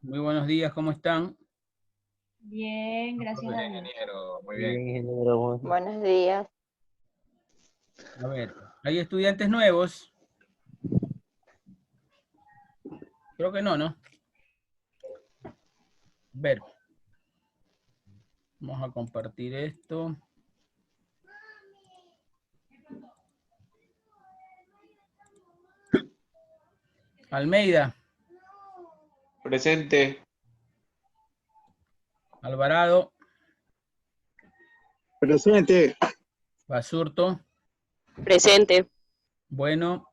Muy buenos días, ¿cómo están? Bien, gracias Muy a bien, Dios. ingeniero, muy Bien, bien. ingeniero. Buenos días. A ver, ¿hay estudiantes nuevos? Creo que no, ¿no? A ver, vamos a compartir esto. Almeida, Presente. Alvarado, Presente. Basurto, Presente. Bueno,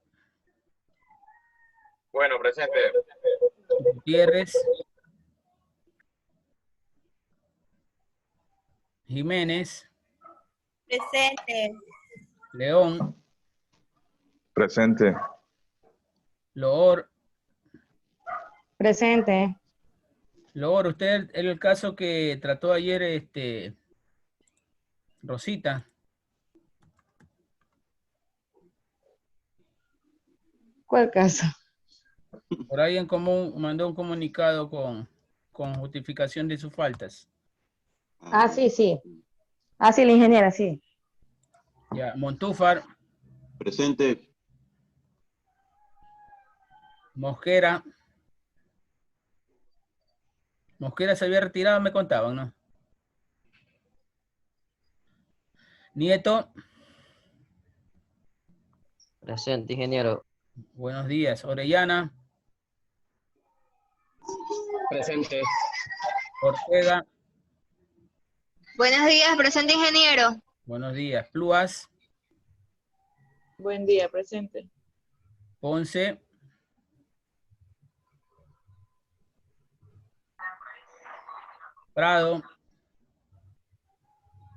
Bueno, presente. Gutiérrez, Jiménez, Presente. León, Presente. Loor. Presente. Loor, usted era el caso que trató ayer, Rosita. ¿Cuál caso? Por ahí en común mandó un comunicado con justificación de sus faltas. Ah, sí, sí. Ah, sí, la ingeniera, sí. Ya, Montúfar, Presente. Mosquera. Mosquera se había retirado, me contaban, ¿no? Nieto, Presente, ingeniero. buenos días. Orellana, Presente. Ortega, Buenos días, presente ingeniero. buenos días. Pluas, Buen día, presente. Ponce, Prado,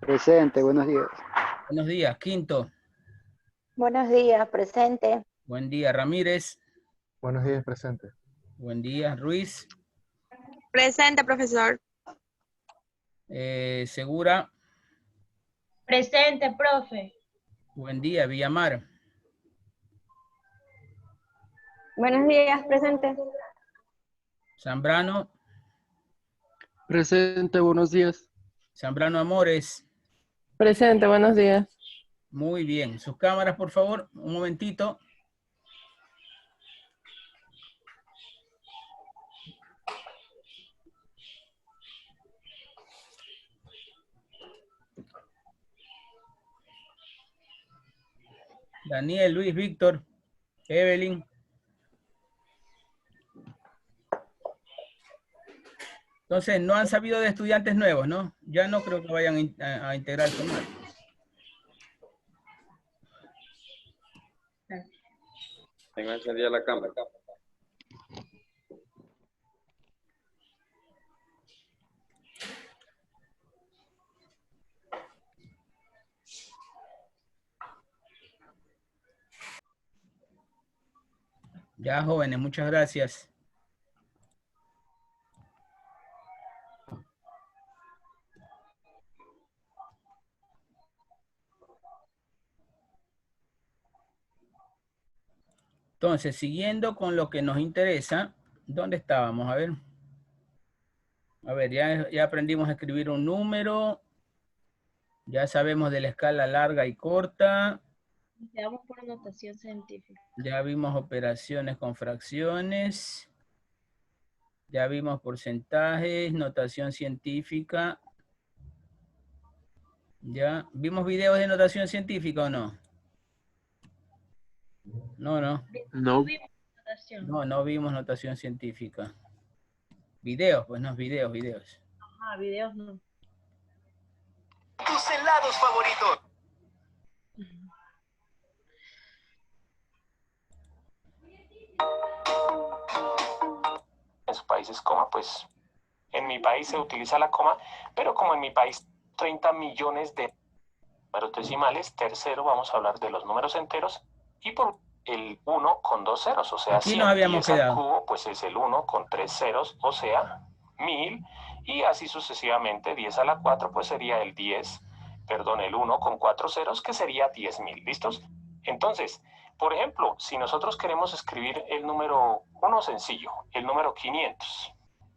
Presente, buenos días. buenos días. Quinto, Buenos días, presente. buen día. Ramírez, Buenos días, presente. buen día. Ruiz, Presente, profesor. Segura, Presente, profe. buen día. Villamar, Buenos días, presente. Zambrano, Presente, buenos días. Zambrano Amores. Presente, buenos días. Muy bien. Sus cámaras, por favor, un momentito. Daniel, Luis, Víctor, Evelyn. Entonces, no han sabido de estudiantes nuevos, ¿no? Ya no creo que vayan a integrarse más. Tengo encendida la cámara. Ya, jóvenes, muchas gracias. Entonces, siguiendo con lo que nos interesa, ¿dónde estábamos? A ver, ya aprendimos a escribir un número, ya sabemos de la escala larga y corta, Quedamos por notación científica. ya vimos operaciones con fracciones, ya vimos porcentajes, notación científica, ya vimos videos de notación científica o no. No, no. No. No vimos notación científica. Videos, pues no, videos. Ah, videos no. Tus helados favoritos. En sus países coma, pues en mi país se utiliza la coma, pero como en mi país 30 millones de números decimales, tercero vamos a hablar de los números enteros y por el 1 con 2 ceros, o sea, Aquí 100, nos habíamos 10 al quedado. cubo, pues es el 1 con 3 ceros, o sea, 1000, y así sucesivamente, 10 a la 4, pues sería el 10, perdón, el 1 con 4 ceros, que sería 10.000, ¿listos? Entonces, Por ejemplo, si nosotros queremos escribir el número, uno sencillo, el número 500.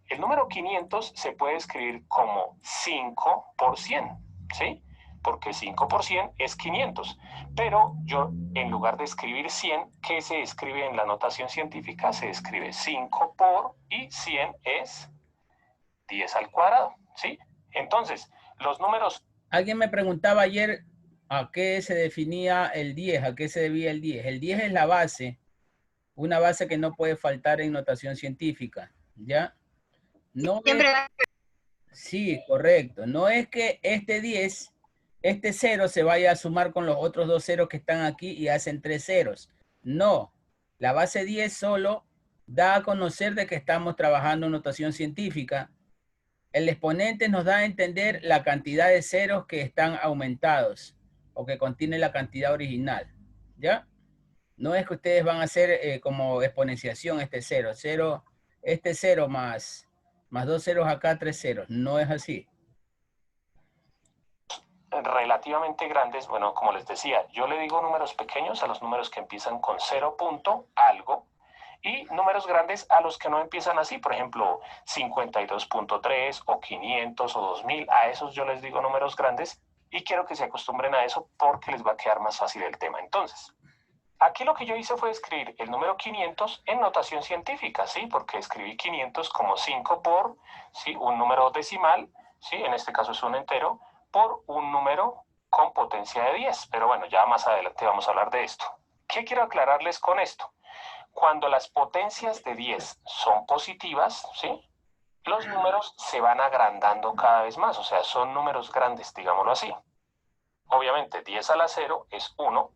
El número 500 se puede escribir como 5 por 100, ¿sí? Porque 5 por 100 es 500. Pero yo, en lugar de escribir 100, ¿qué se escribe en la notación científica? Se escribe 5 por, y 100 es 10 al cuadrado, ¿sí? Entonces, los números... Alguien me preguntaba ayer a qué se definía el 10, a qué se debía el 10. El 10 es la base, una base que no puede faltar en notación científica, ¿ya? No Siempre. sí, correcto. No es que este 10, este 0 se vaya a sumar con los otros dos ceros que están aquí y hacen 3 ceros. No, la base 10 solo da a conocer de que estamos trabajando en notación científica. El exponente nos da a entender la cantidad de ceros que están aumentados o que contiene la cantidad original, ¿ya? No es que ustedes van a hacer como exponenciación este 0, este 0 más 2 ceros acá, 3 ceros. No es así. Relativamente grandes, bueno, como les decía, yo le digo números pequeños a los números que empiezan con 0 punto algo, y números grandes a los que no empiezan así, por ejemplo, 52.3 o 500 o 2000, a esos yo les digo números grandes, y quiero que se acostumbren a eso porque les va a quedar más fácil el tema. Entonces, aquí lo que yo hice fue escribir el número 500 en notación científica, ¿sí? Porque escribí 500 como 5 por, ¿sí? Un número decimal, ¿sí? En este caso es un entero, por un número con potencia de 10. Pero bueno, ya más adelante vamos a hablar de esto. ¿Qué quiero aclararles con esto? Cuando las potencias de 10 son positivas, ¿sí? Los números se van agrandando cada vez más, o sea, son números grandes, digámoslo así. Obviamente, 10 a la 0 es 1.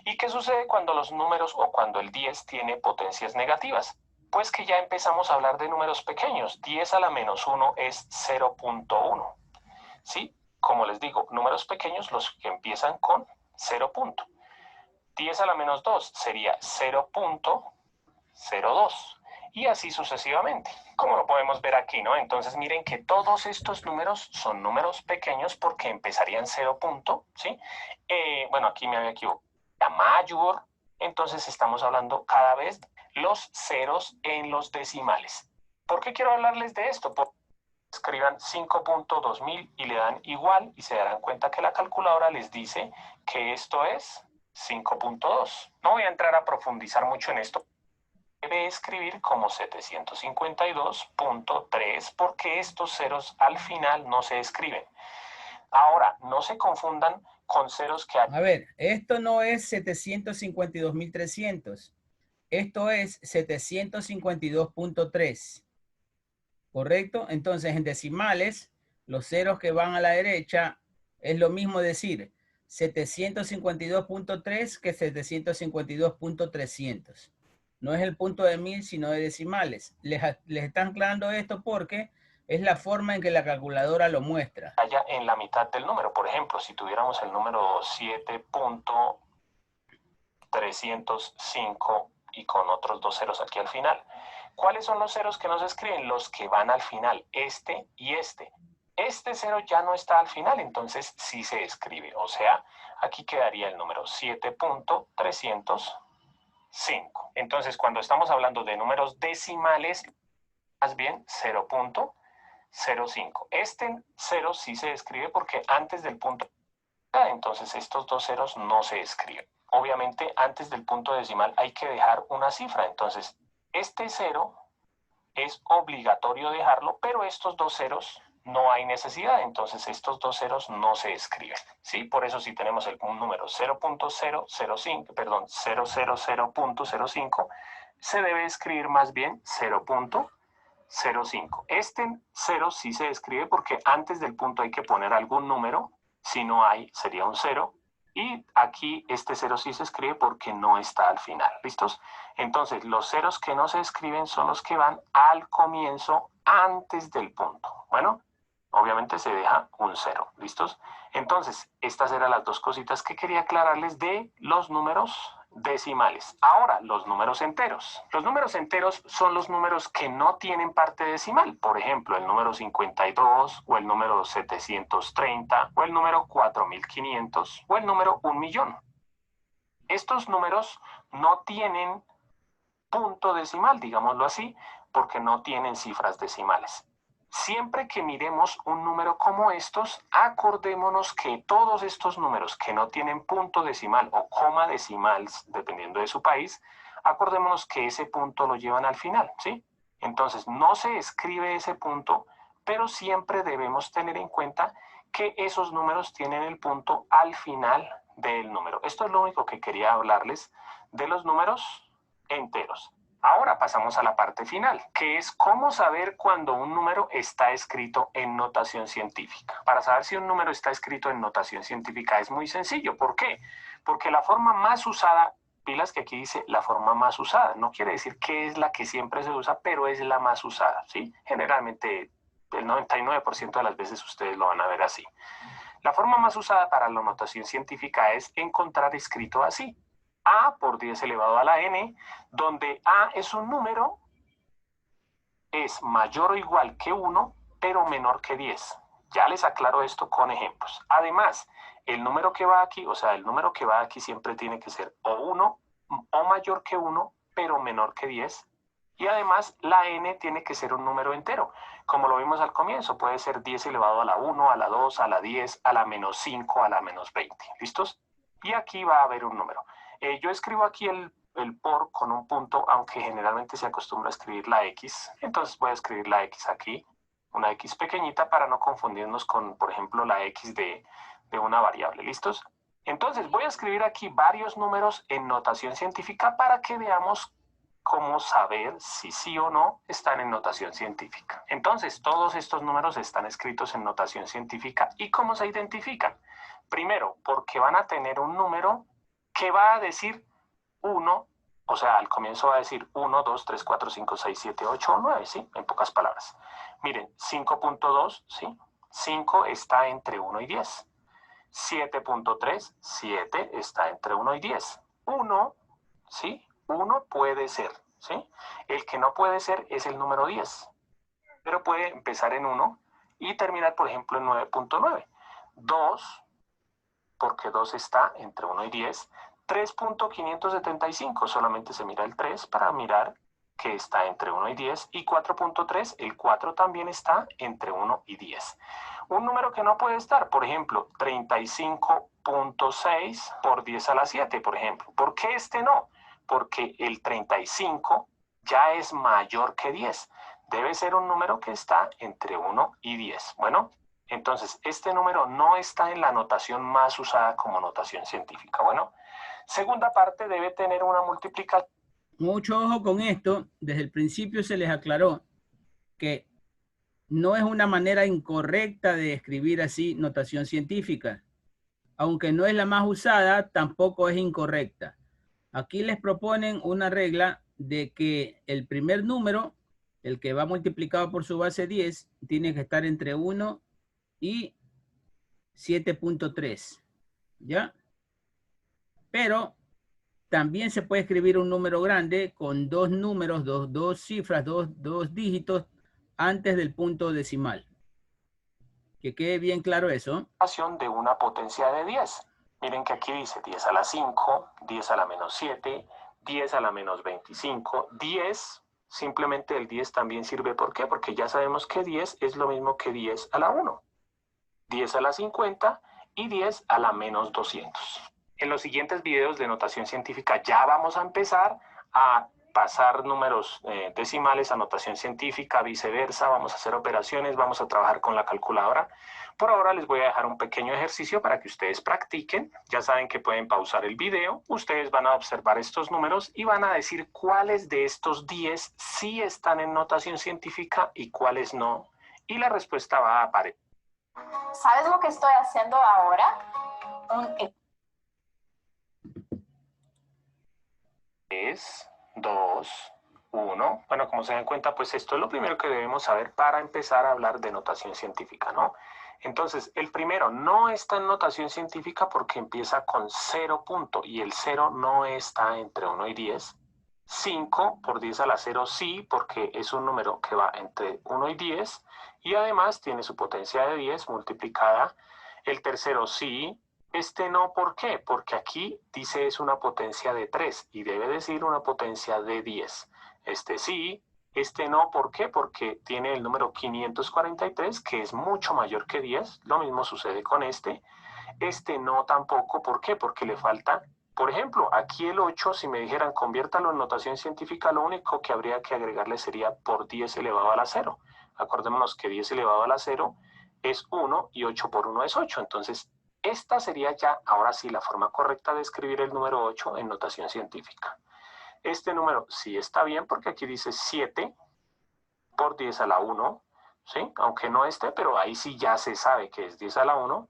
¿Y qué sucede cuando los números o cuando el 10 tiene potencias negativas? Pues que ya empezamos a hablar de números pequeños. 10 a la menos 1 es 0.1. ¿Sí? Como les digo, números pequeños los que empiezan con 0. 10 a la menos 2 sería 0.02. Y así sucesivamente, como lo podemos ver aquí, ¿no? Entonces miren que todos estos números son números pequeños porque empezarían 0. ¿Sí? Bueno, aquí me había equivocado. La mayor, entonces estamos hablando cada vez los ceros en los decimales. ¿Por qué quiero hablarles de esto? Porque escriban 5.2000 y le dan igual y se darán cuenta que la calculadora les dice que esto es 5.2. No voy a entrar a profundizar mucho en esto. Debe escribir como 752.3 porque estos ceros al final no se escriben. Ahora, no se confundan con ceros que hay. A ver, esto no es 752.300. Esto es 752.3. ¿Correcto? Entonces, en decimales, los ceros que van a la derecha es lo mismo decir 752.3 que 752.300. No es el punto de 1000, sino de decimales. Les están aclarando esto porque es la forma en que la calculadora lo muestra. Allá en la mitad del número. Por ejemplo, si tuviéramos el número 7.305 y con otros dos ceros aquí al final. ¿Cuáles son los ceros que no se escriben? Los que van al final, este y este. Este cero ya no está al final, entonces sí se escribe. O sea, aquí quedaría el número 7.305. Entonces, cuando estamos hablando de números decimales, más bien 0.05. Este 0 sí se escribe porque antes del punto, entonces estos dos ceros no se escriben. Obviamente, antes del punto decimal hay que dejar una cifra. Entonces, este 0 es obligatorio dejarlo, pero estos dos ceros no hay necesidad. Entonces, estos dos ceros no se escriben. ¿Sí? Por eso, si tenemos un número 0.005, perdón, 000.05, se debe escribir más bien 0.05. Este 0 sí se escribe porque antes del punto hay que poner algún número. Si no hay, sería un 0. Y aquí este 0 sí se escribe porque no está al final. ¿Listos? Entonces, los ceros que no se escriben son los que van al comienzo antes del punto. Bueno, obviamente se deja un 0. ¿Listos? Entonces, estas eran las dos cositas que quería aclararles de los números decimales. Ahora, los números enteros. Los números enteros son los números que no tienen parte decimal. Por ejemplo, el número 52 o el número 730 o el número 4500 o el número 1.000.000. estos números no tienen punto decimal, digámoslo así, porque no tienen cifras decimales. Siempre que miremos un número como estos, acordémonos que todos estos números que no tienen punto decimal o coma decimal, dependiendo de su país, acordémonos que ese punto lo llevan al final, ¿sí? Entonces, no se escribe ese punto, pero siempre debemos tener en cuenta que esos números tienen el punto al final del número. Esto es lo único que quería hablarles de los números enteros. Ahora pasamos a la parte final, que es cómo saber cuando un número está escrito en notación científica. Para saber si un número está escrito en notación científica es muy sencillo. ¿Por qué? Porque la forma más usada, pilas que aquí dice la forma más usada, no quiere decir que es la que siempre se usa, pero es la más usada, ¿sí? Generalmente el 99% de las veces ustedes lo van a ver así. La forma más usada para la notación científica es encontrar escrito así: A por 10 elevado a la n, donde A es un número, es mayor o igual que 1, pero menor que 10. Ya les aclaro esto con ejemplos. Además, el número que va aquí, o sea, el número que va aquí siempre tiene que ser o 1 o mayor que 1, pero menor que 10. Y además, la n tiene que ser un número entero. Como lo vimos al comienzo, puede ser 10 elevado a la 1, a la 2, a la 10, a la menos 5, a la menos 20. ¿Listos? Y aquí va a haber un número. Yo escribo aquí el por con un punto, aunque generalmente se acostumbra a escribir la X. Entonces voy a escribir la X aquí, una X pequeñita para no confundirnos con, por ejemplo, la X de una variable. ¿Listos? Entonces voy a escribir aquí varios números en notación científica para que veamos cómo saber si sí o no están en notación científica. Entonces todos estos números están escritos en notación científica. ¿Y cómo se identifican? Primero, porque van a tener un número que va a decir 1, o sea, al comienzo va a decir 1, 2, 3, 4, 5, 6, 7, 8 o 9, ¿sí? En pocas palabras. Miren, 5.2, ¿sí? 5 está entre 1 y 10. 7.3, 7 está entre 1 y 10. 1, ¿sí? 1 puede ser, ¿sí? El que no puede ser es el número 10. Pero puede empezar en 1 y terminar, por ejemplo, en 9.9. 2, porque 2 está entre 1 y 10. 3.575, solamente se mira el 3 para mirar que está entre 1 y 10. Y 4.3, el 4 también está entre 1 y 10. Un número que no puede estar, por ejemplo, 35.6 por 10 a la 7, por ejemplo. ¿Por qué este no? Porque el 35 ya es mayor que 10. Debe ser un número que está entre 1 y 10. Bueno, entonces este número no está en la notación más usada como notación científica. Bueno, segunda parte, debe tener una multiplicación. Mucho ojo con esto. Desde el principio se les aclaró que no es una manera incorrecta de escribir así notación científica. Aunque no es la más usada, tampoco es incorrecta. Aquí les proponen una regla de que el primer número, el que va multiplicado por su base 10, tiene que estar entre 1 y 7.3. ¿Ya? Pero también se puede escribir un número grande con dos números, dos cifras, dos dígitos antes del punto decimal. Que quede bien claro eso. De una potencia de 10. Miren que aquí dice 10 a la 5, 10 a la menos 7, 10 a la menos 25, 10, simplemente el 10 también sirve. ¿Por qué? Porque ya sabemos que 10 es lo mismo que 10 a la 1, 10 a la 50 y 10 a la menos 200. En los siguientes videos de notación científica ya vamos a empezar a pasar números decimales a notación científica, viceversa, vamos a hacer operaciones, vamos a trabajar con la calculadora. Por ahora les voy a dejar un pequeño ejercicio para que ustedes practiquen. Ya saben que pueden pausar el video, ustedes van a observar estos números y van a decir cuáles de estos 10 sí están en notación científica y cuáles no. Y la respuesta va a aparecer. ¿Sabes lo que estoy haciendo ahora? 3, 2, 1. Bueno, como se dan cuenta, pues esto es lo primero que debemos saber para empezar a hablar de notación científica, ¿no? Entonces, el primero no está en notación científica porque empieza con 0 punto y el 0 no está entre 1 y 10. 5 por 10 a la 0 sí, porque es un número que va entre 1 y 10 y además tiene su potencia de 10 multiplicada. El tercero sí, Este no, ¿por qué? Porque aquí dice es una potencia de 3 y debe decir una potencia de 10. Este sí, este no, ¿por qué? Porque tiene el número 543, que es mucho mayor que 10. Lo mismo sucede con este. Este no tampoco, ¿por qué? Porque le falta, por ejemplo, aquí el 8, si me dijeran conviértalo en notación científica, lo único que habría que agregarle sería por 10 elevado a la 0. Acordémonos que 10 elevado a la 0 es 1 y 8 por 1 es 8. Entonces, esta sería ya, ahora sí, la forma correcta de escribir el número 8 en notación científica. Este número sí está bien porque aquí dice 7 por 10 a la 1, ¿sí? Aunque no esté, pero ahí sí ya se sabe que es 10 a la 1.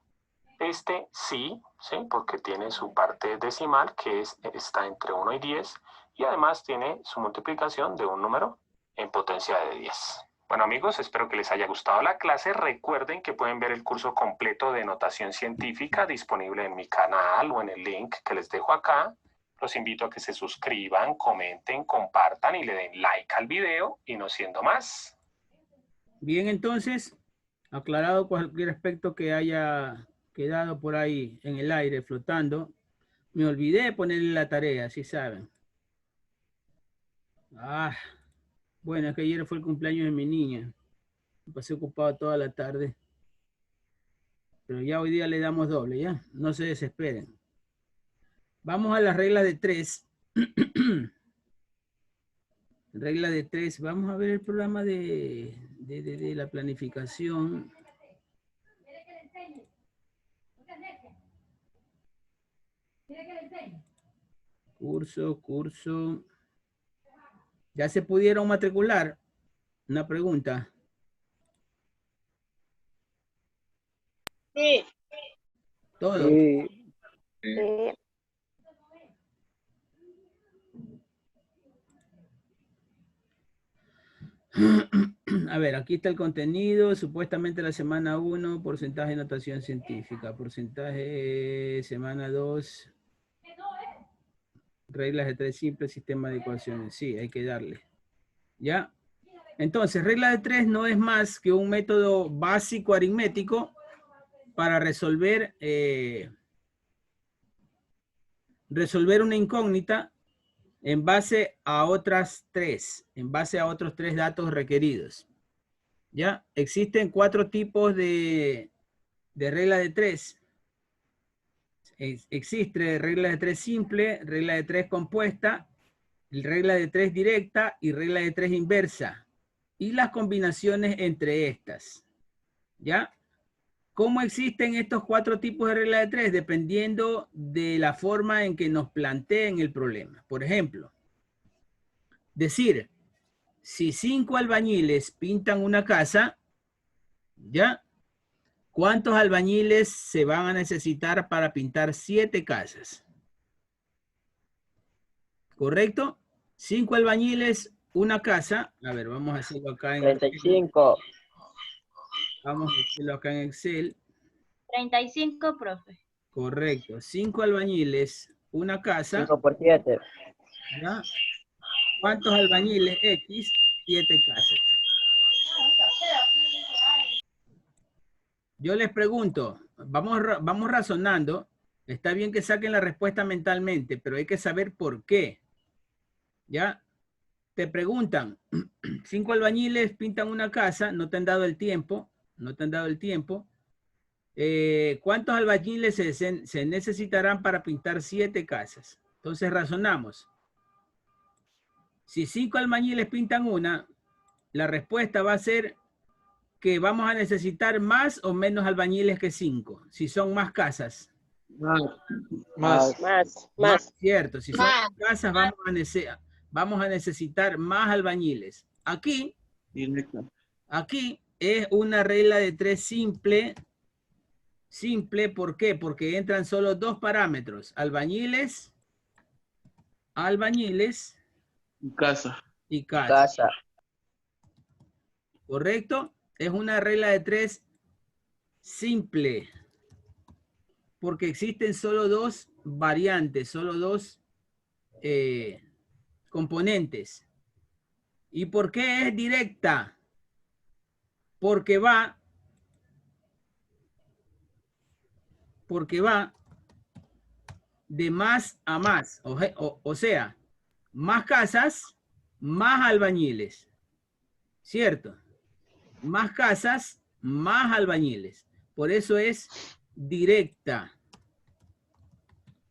Este sí, ¿sí? Porque tiene su parte decimal que está entre 1 y 10 y además tiene su multiplicación de un número en potencia de 10. Bueno amigos, espero que les haya gustado la clase. Recuerden que pueden ver el curso completo de notación científica disponible en mi canal o en el link que les dejo acá. Los invito a que se suscriban, comenten, compartan y le den like al video y no siendo más. Bien, entonces, aclarado cualquier aspecto que haya quedado por ahí en el aire flotando, me olvidé de ponerle la tarea, si saben. Bueno, es que ayer fue el cumpleaños de mi niña. Me pasé ocupado toda la tarde. Pero ya hoy día le damos doble, ¿ya? No se desesperen. Vamos a la regla de 3. Regla de 3. Vamos a ver el programa de la planificación. Curso. ¿Ya se pudieron matricular? Una pregunta. Sí. ¿Todo? Sí. A ver, aquí está el contenido. Supuestamente la semana 1, porcentaje de notación científica. Porcentaje semana 2. Reglas de 3 simples, sistema de ecuaciones. Sí, hay que darle. ¿Ya? Entonces, regla de 3 no es más que un método básico aritmético para resolver una incógnita en base a otros 3 datos requeridos. ¿Ya? Existen 4 tipos de regla de 3. Existe regla de 3 simple, regla de 3 compuesta, regla de 3 directa y regla de 3 inversa. Y las combinaciones entre estas. ¿Ya? ¿Cómo existen estos 4 tipos de regla de 3? Dependiendo de la forma en que nos planteen el problema. Por ejemplo, decir, si 5 albañiles pintan una casa, ¿ya? ¿Cuántos albañiles se van a necesitar para pintar 7 casas? ¿Correcto? 5 albañiles, una casa. A ver, vamos a hacerlo acá en 35. Vamos a hacerlo acá en Excel. 35, profe. Correcto. 5 albañiles, una casa. 5 por 7. ¿Ya? ¿Cuántos albañiles? X, 7 casas. Yo les pregunto, vamos razonando. Está bien que saquen la respuesta mentalmente, pero hay que saber por qué. ¿Ya? Te preguntan, 5 albañiles pintan una casa, no te han dado el tiempo, ¿cuántos albañiles se necesitarán para pintar 7 casas? Entonces razonamos. Si 5 albañiles pintan una, la respuesta va a ser que vamos a necesitar más o menos albañiles que 5, si son más casas. Más. Cierto, si son más casas vamos a necesitar más albañiles. Aquí es una regla de 3 simple. ¿Por qué? Porque entran solo 2 parámetros, albañiles Y casa. y casa. ¿Correcto? Es una regla de 3 simple. Porque existen solo 2 variantes, solo 2 componentes. ¿Y por qué es directa? Porque va de más a más. O sea, más casas, más albañiles. ¿Cierto? Más casas, más albañiles. Por eso es directa.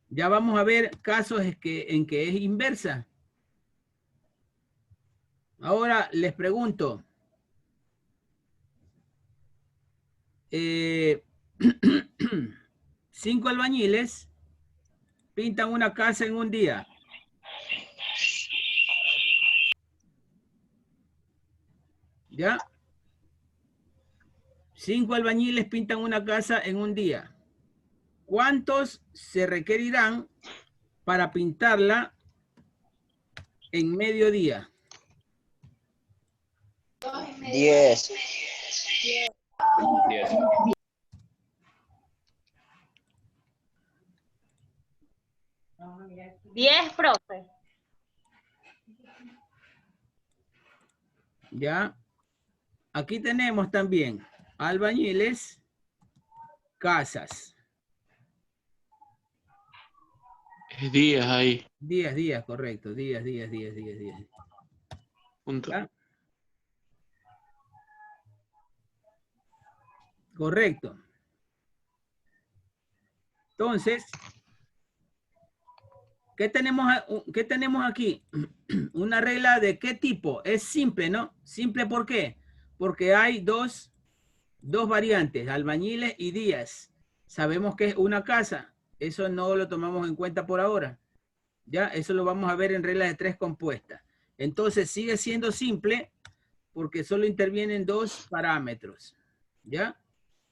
Ya vamos a ver casos en que es inversa. Ahora les pregunto. 5 albañiles pintan una casa en un día. ¿Ya? 5 albañiles pintan una casa en un día. ¿Cuántos se requerirán para pintarla en mediodía? 10. 10. 10, profe. Ya. Aquí tenemos también albañiles, casas. Es días ahí. Días, correcto. Días. Punto. ¿Ya? Correcto. Entonces, ¿qué tenemos aquí? Una regla de qué tipo. Es simple, ¿no? Simple, ¿por qué? Porque hay dos variantes, albañiles y días. Sabemos que es una casa. Eso no lo tomamos en cuenta por ahora. ¿Ya? Eso lo vamos a ver en regla de 3 compuestas. Entonces, sigue siendo simple porque solo intervienen 2 parámetros. ¿Ya?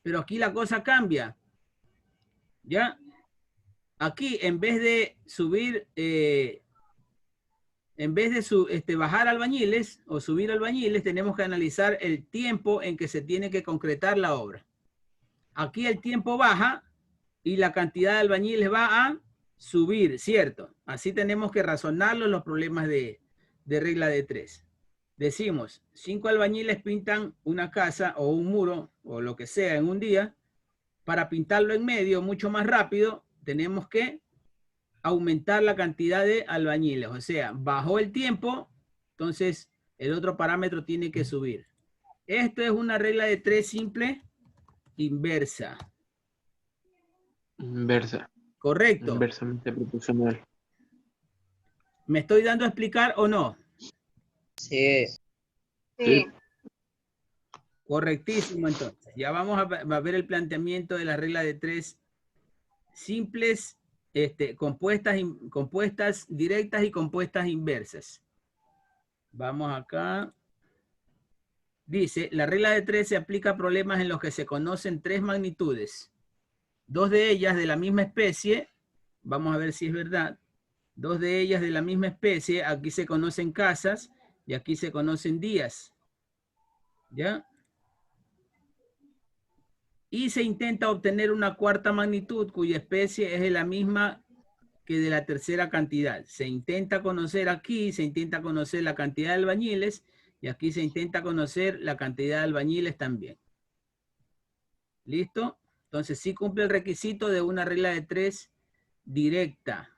Pero aquí la cosa cambia. ¿Ya? Aquí, en vez de subir, bajar albañiles o subir albañiles, tenemos que analizar el tiempo en que se tiene que concretar la obra. Aquí el tiempo baja y la cantidad de albañiles va a subir, ¿cierto? Así tenemos que razonarlo los problemas de regla de 3. Decimos, 5 albañiles pintan una casa o un muro o lo que sea en un día. Para pintarlo en medio mucho más rápido, tenemos que aumentar la cantidad de albañiles. O sea, bajó el tiempo, entonces el otro parámetro tiene que subir. Esto es una regla de 3 simple, inversa. Inversa. Correcto. Inversamente proporcional. ¿Me estoy dando a explicar o no? Sí. Sí. Correctísimo, entonces. Ya vamos a ver el planteamiento de la regla de 3 simples, compuestas directas y compuestas inversas. Vamos acá. Dice, la regla de 3 se aplica a problemas en los que se conocen 3 magnitudes. 2 de ellas de la misma especie. Vamos a ver si es verdad. 2 de ellas de la misma especie. Aquí se conocen casas y aquí se conocen días. ¿Ya? Y se intenta obtener una cuarta magnitud cuya especie es la misma que de la tercera cantidad. Se intenta conocer aquí, se intenta conocer la cantidad de albañiles y aquí se intenta conocer la cantidad de albañiles también. ¿Listo? Entonces sí cumple el requisito de una regla de 3 directa.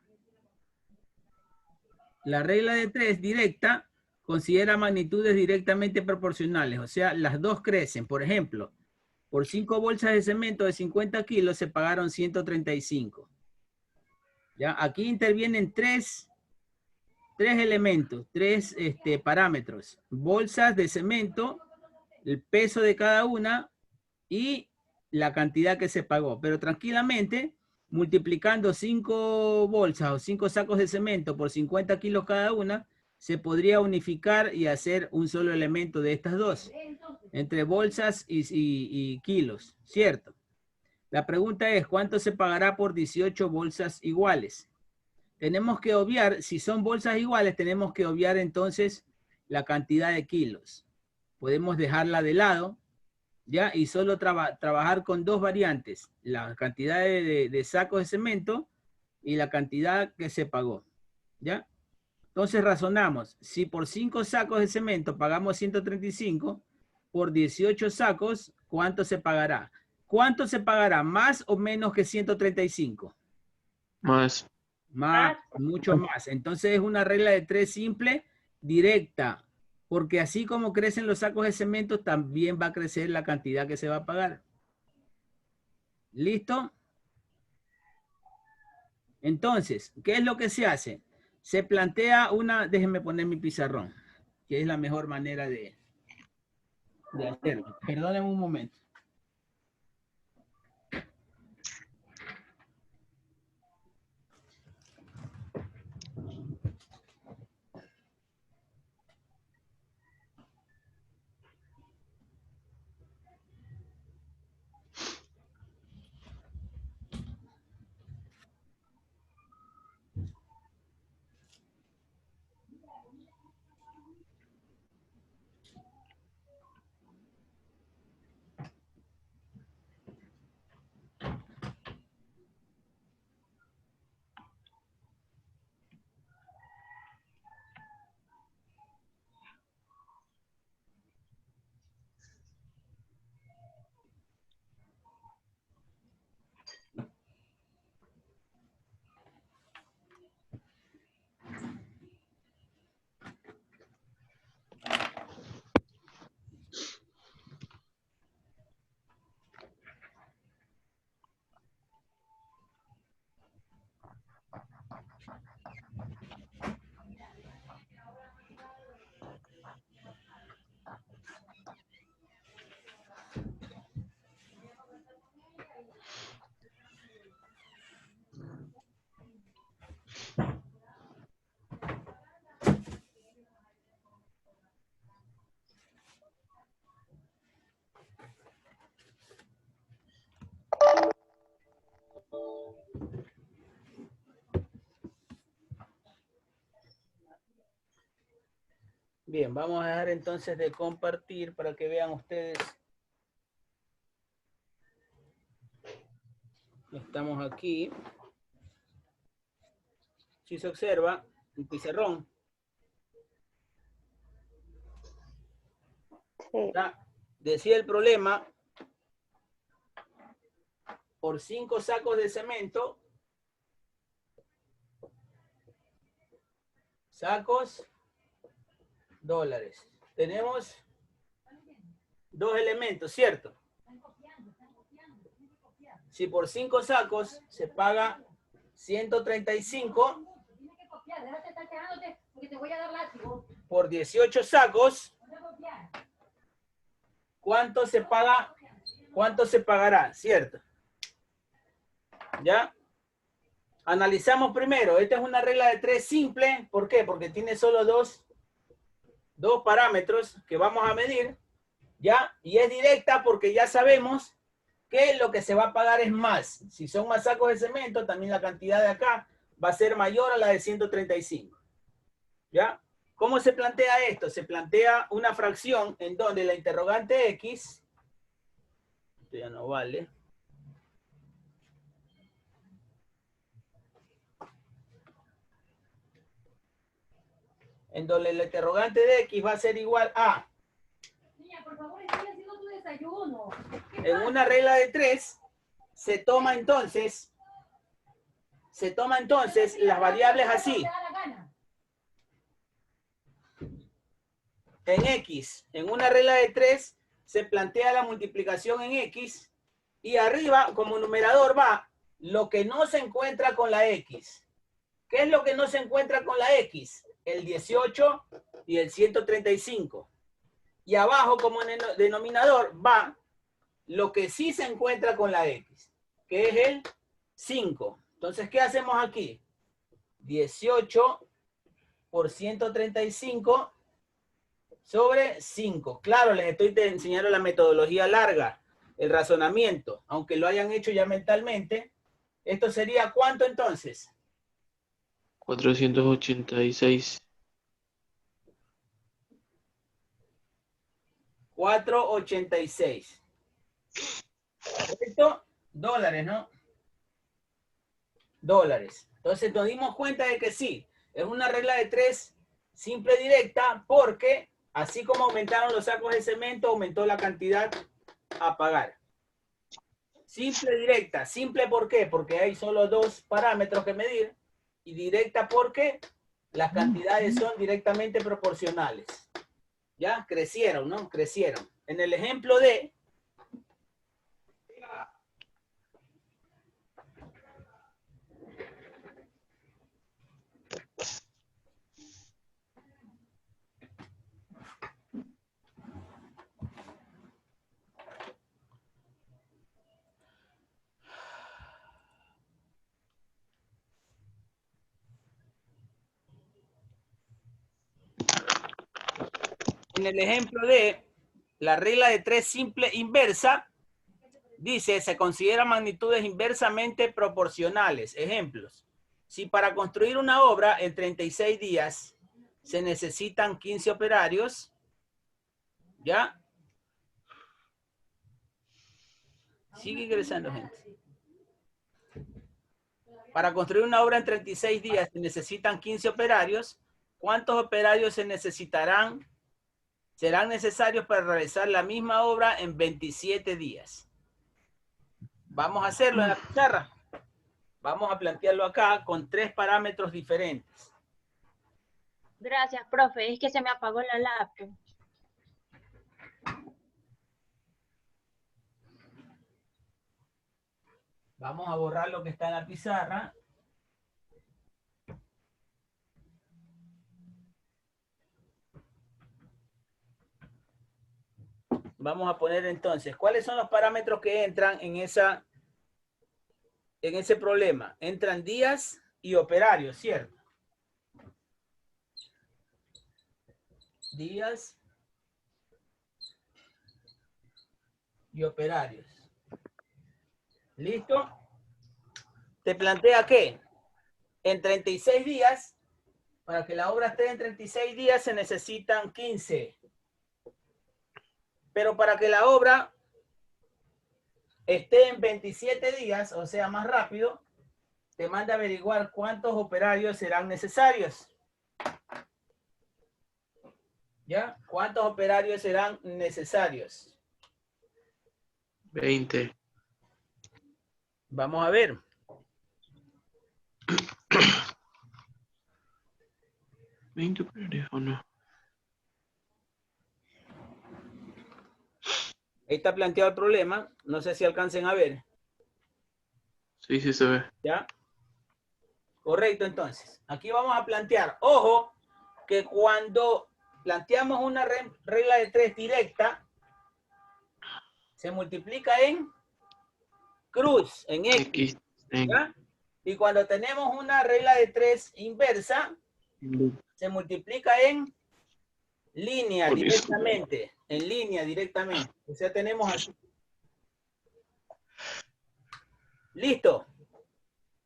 La regla de 3 directa considera magnitudes directamente proporcionales, o sea, las dos crecen. Por ejemplo, por 5 bolsas de cemento de 50 kilos se pagaron 135. ¿Ya? Aquí intervienen tres elementos, 3 parámetros. Bolsas de cemento, el peso de cada una y la cantidad que se pagó. Pero tranquilamente, multiplicando 5 bolsas o 5 sacos de cemento por 50 kilos cada una, se podría unificar y hacer un solo elemento de estas dos, entre bolsas y kilos, ¿cierto? La pregunta es, ¿cuánto se pagará por 18 bolsas iguales? Tenemos que obviar, si son bolsas iguales, tenemos que obviar entonces la cantidad de kilos. Podemos dejarla de lado, ¿ya? Y solo trabajar con 2 variantes, la cantidad de sacos de cemento y la cantidad que se pagó, ¿ya? Entonces razonamos, si por 5 sacos de cemento pagamos 135, por 18 sacos, ¿cuánto se pagará? ¿Cuánto se pagará? ¿Más o menos que 135? Más. Más, mucho más. Entonces es una regla de 3 simple, directa, porque así como crecen los sacos de cemento, también va a crecer la cantidad que se va a pagar. ¿Listo? Entonces, ¿qué es lo que se hace? Se plantea una, déjenme poner mi pizarrón, que es la mejor manera de hacerlo. Perdonen un momento. Bien, vamos a dejar entonces de compartir para que vean ustedes. Estamos aquí. Si se observa, un pizarrón. Sí. Decía el problema, por 5 sacos de cemento, sacos, dólares. Tenemos 2 elementos, ¿cierto? Si por 5 sacos se paga 135, por 18 sacos, ¿cuánto se paga? ¿Cuánto se pagará? ¿Cierto? ¿Ya? Analizamos primero. Esta es una regla de 3 simple. ¿Por qué? Porque tiene solo dos parámetros que vamos a medir. ¿Ya? Y es directa porque ya sabemos que lo que se va a pagar es más. Si son más sacos de cemento, también la cantidad de acá va a ser mayor a la de 135. ¿Ya? ¿Cómo se plantea esto? Se plantea una fracción en donde la interrogante X, esto ya no vale, en donde la interrogante de X va a ser igual a, Niña, por favor, estoy haciendo tu desayuno. en una regla de 3, se toma entonces las variables así. En X, en una regla de 3, se plantea la multiplicación en X y arriba, como numerador, va lo que no se encuentra con la X. ¿Qué es lo que no se encuentra con la X? El 18 y el 135. Y abajo, como en el denominador, va lo que sí se encuentra con la X, que es el 5. Entonces, ¿qué hacemos aquí? 18 por 135 sobre 5. Claro, les estoy enseñando la metodología larga, el razonamiento, aunque lo hayan hecho ya mentalmente. ¿Esto sería cuánto entonces? 486. 486. ¿Correcto? Dólares, ¿no? Dólares. Entonces nos dimos cuenta de que sí, es una regla de 3 simple directa porque así como aumentaron los sacos de cemento, aumentó la cantidad a pagar. Simple directa. Simple ¿por qué? Porque hay solo 2 parámetros que medir. y directa porque las cantidades son directamente proporcionales. ¿Ya? Crecieron, ¿no? Crecieron. En el ejemplo de... En el ejemplo de la regla de 3 simple inversa, dice, se consideran magnitudes inversamente proporcionales. Ejemplos. Si para construir una obra en 36 días se necesitan 15 operarios, ¿ya? Sigue ingresando gente. Para construir una obra en 36 días se necesitan 15 operarios. ¿Cuántos operarios se necesitarán? Serán necesarios para realizar la misma obra en 27 días. Vamos a hacerlo en la pizarra. Vamos a plantearlo acá con 3 parámetros diferentes. Gracias, profe. Es que se me apagó la laptop. Vamos a borrar lo que está en la pizarra. Vamos a poner entonces, ¿cuáles son los parámetros que entran en ese problema? Entran días y operarios, ¿cierto? Días y operarios. ¿Listo? Te plantea que en 36 días, para que la obra esté en 36 días se necesitan 15. Pero para que la obra esté en 27 días, o sea, más rápido, te manda a averiguar cuántos operarios serán necesarios. ¿Ya? ¿Cuántos operarios serán necesarios? 20. Vamos a ver. ¿20 operarios o no? Ahí está planteado el problema. No sé si alcancen a ver. Sí, sí se ve. ¿Ya? Correcto, entonces. Aquí vamos a plantear. Ojo, que cuando planteamos una regla de 3 directa, se multiplica en cruz, en X. ¿Ya? Y cuando tenemos una regla de 3 inversa, se multiplica en línea directamente. En línea directamente. O sea, tenemos así. Listo.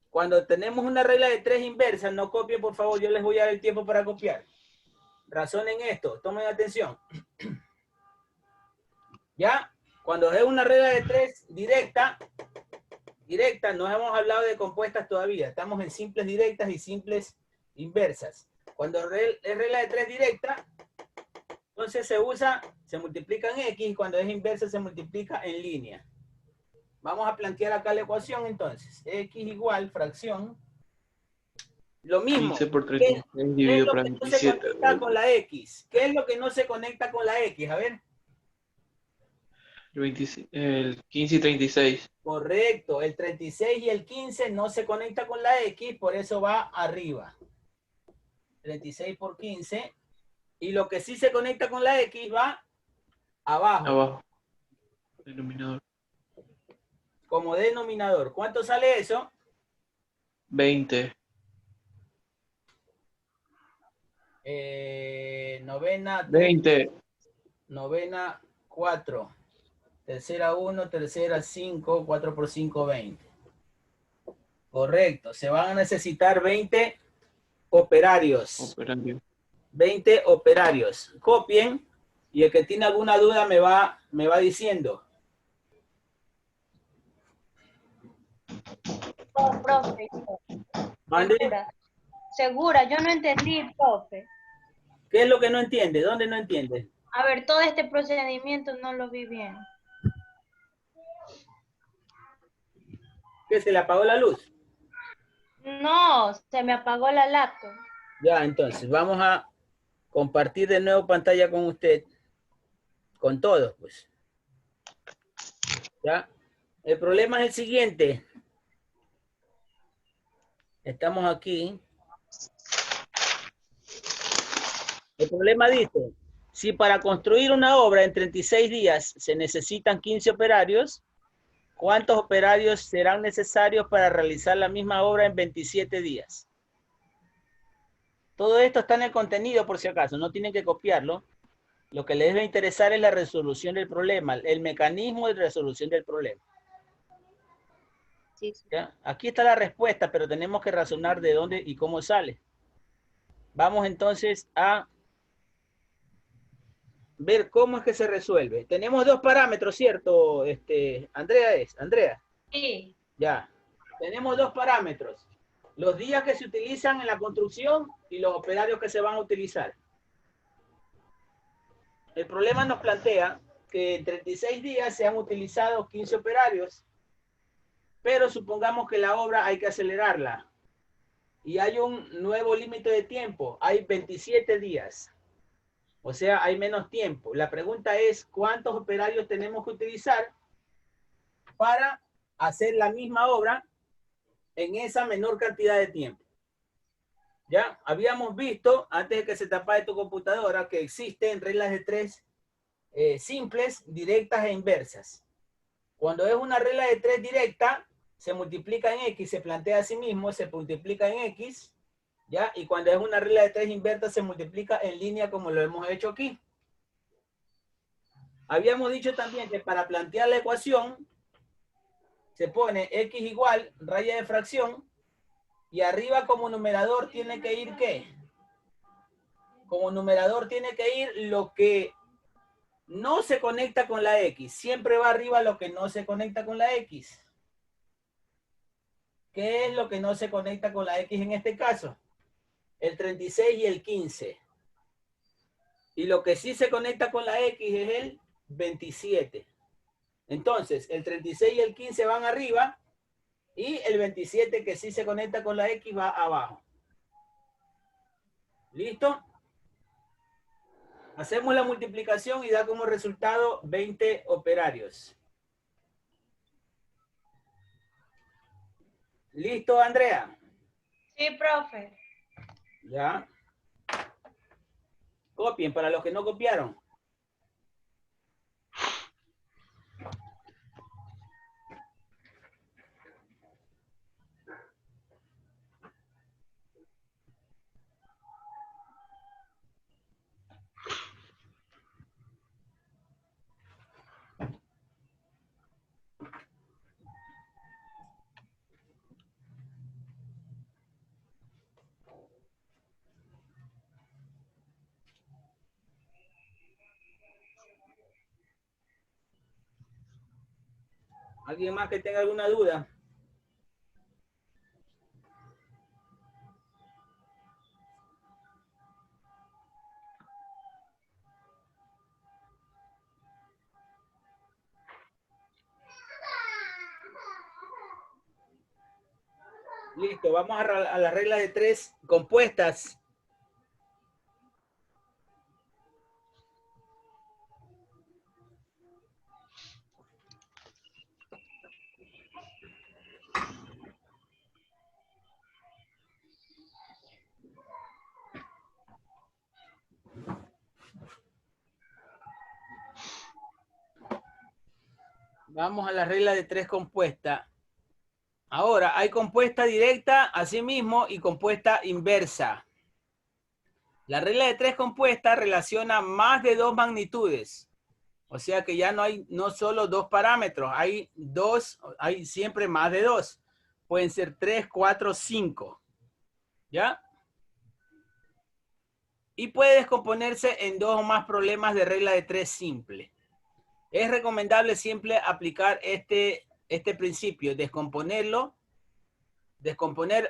Cuando tenemos una regla de 3 inversa, no copien, por favor, yo les voy a dar el tiempo para copiar. Razonen esto, tomen atención. ¿Ya? Cuando es una regla de 3 directa, no hemos hablado de compuestas todavía. Estamos en simples directas y simples inversas. Cuando es regla de 3 directa, entonces se multiplica en X, y cuando es inversa se multiplica en línea. Vamos a plantear acá la ecuación entonces. X igual fracción. Lo mismo. 15 por 36 dividido por 27. ¿Qué es lo que no se conecta con la X? ¿Qué es lo que no se conecta con la X? A ver. El 15 y 36. Correcto. El 36 y el 15 no se conecta con la X, por eso va arriba. 36 por 15. Y lo que sí se conecta con la X va abajo. Abajo. Denominador. Como denominador. ¿Cuánto sale eso? 20. Novena 20. Novena 4. Tercera 1, tercera 5, 4 por 5, 20. Correcto. Se van a necesitar 20 operarios. 20 operarios. Copien y el que tiene alguna duda me va diciendo. Oh, profe. ¿Mande? Segura, yo no entendí, profe. ¿Qué es lo que no entiende? ¿Dónde no entiende? A ver, todo este procedimiento no lo vi bien. ¿Qué, se le apagó la luz? No, se me apagó la laptop. Ya, entonces, vamos a compartir de nuevo pantalla con usted. Con todos, pues. Ya. El problema es el siguiente. Estamos aquí. El problema dice, si para construir una obra en 36 días se necesitan 15 operarios, ¿cuántos operarios serán necesarios para realizar la misma obra en 27 días? Todo esto está en el contenido por si acaso, no tienen que copiarlo. Lo que les debe interesar es la resolución del problema, el mecanismo de resolución del problema. Sí. ¿Ya? Aquí está la respuesta, pero tenemos que razonar de dónde y cómo sale. Vamos entonces a ver cómo es que se resuelve. Tenemos dos parámetros, ¿cierto? Andrea. Sí. Ya. Tenemos dos parámetros. Los días que se utilizan en la construcción y los operarios que se van a utilizar. El problema nos plantea que en 36 días se han utilizado 15 operarios, pero supongamos que la obra hay que acelerarla. Y hay un nuevo límite de tiempo. Hay 27 días. O sea, hay menos tiempo. La pregunta es, ¿cuántos operarios tenemos que utilizar para hacer la misma obra en esa menor cantidad de tiempo? Ya habíamos visto, antes de que se tapara tu computadora, que existen reglas de tres simples, directas e inversas. Cuando es una regla de tres directa, se multiplica en X, se plantea a sí mismo, se multiplica en X, ¿ya? Y cuando es una regla de tres inversa, se multiplica en línea como lo hemos hecho aquí. Habíamos dicho también que para plantear la ecuación, se pone X igual, raya de fracción, y arriba como numerador tiene que ir ¿qué? Como numerador tiene que ir lo que no se conecta con la X. Siempre va arriba lo que no se conecta con la X. ¿Qué es lo que no se conecta con la X en este caso? El 36 y el 15. Y lo que sí se conecta con la X es el 27. Entonces, el 36 y el 15 van arriba y el 27 que sí se conecta con la X va abajo. ¿Listo? Hacemos la multiplicación y da como resultado 20 operarios. ¿Listo, Andrea? Sí, profe. Ya. Copien para los que no copiaron. ¿Alguien más que tenga alguna duda? Listo, vamos a la regla de tres compuestas. Vamos a la regla de tres compuesta. Ahora, hay compuesta directa, asimismo, y compuesta inversa. La regla de tres compuesta relaciona más de dos magnitudes. O sea que ya no hay no solo dos parámetros, hay siempre más de dos. Pueden ser 3, 4, 5. ¿Ya? Y puede descomponerse en dos o más problemas de regla de tres simple. Es recomendable siempre aplicar este principio, descomponer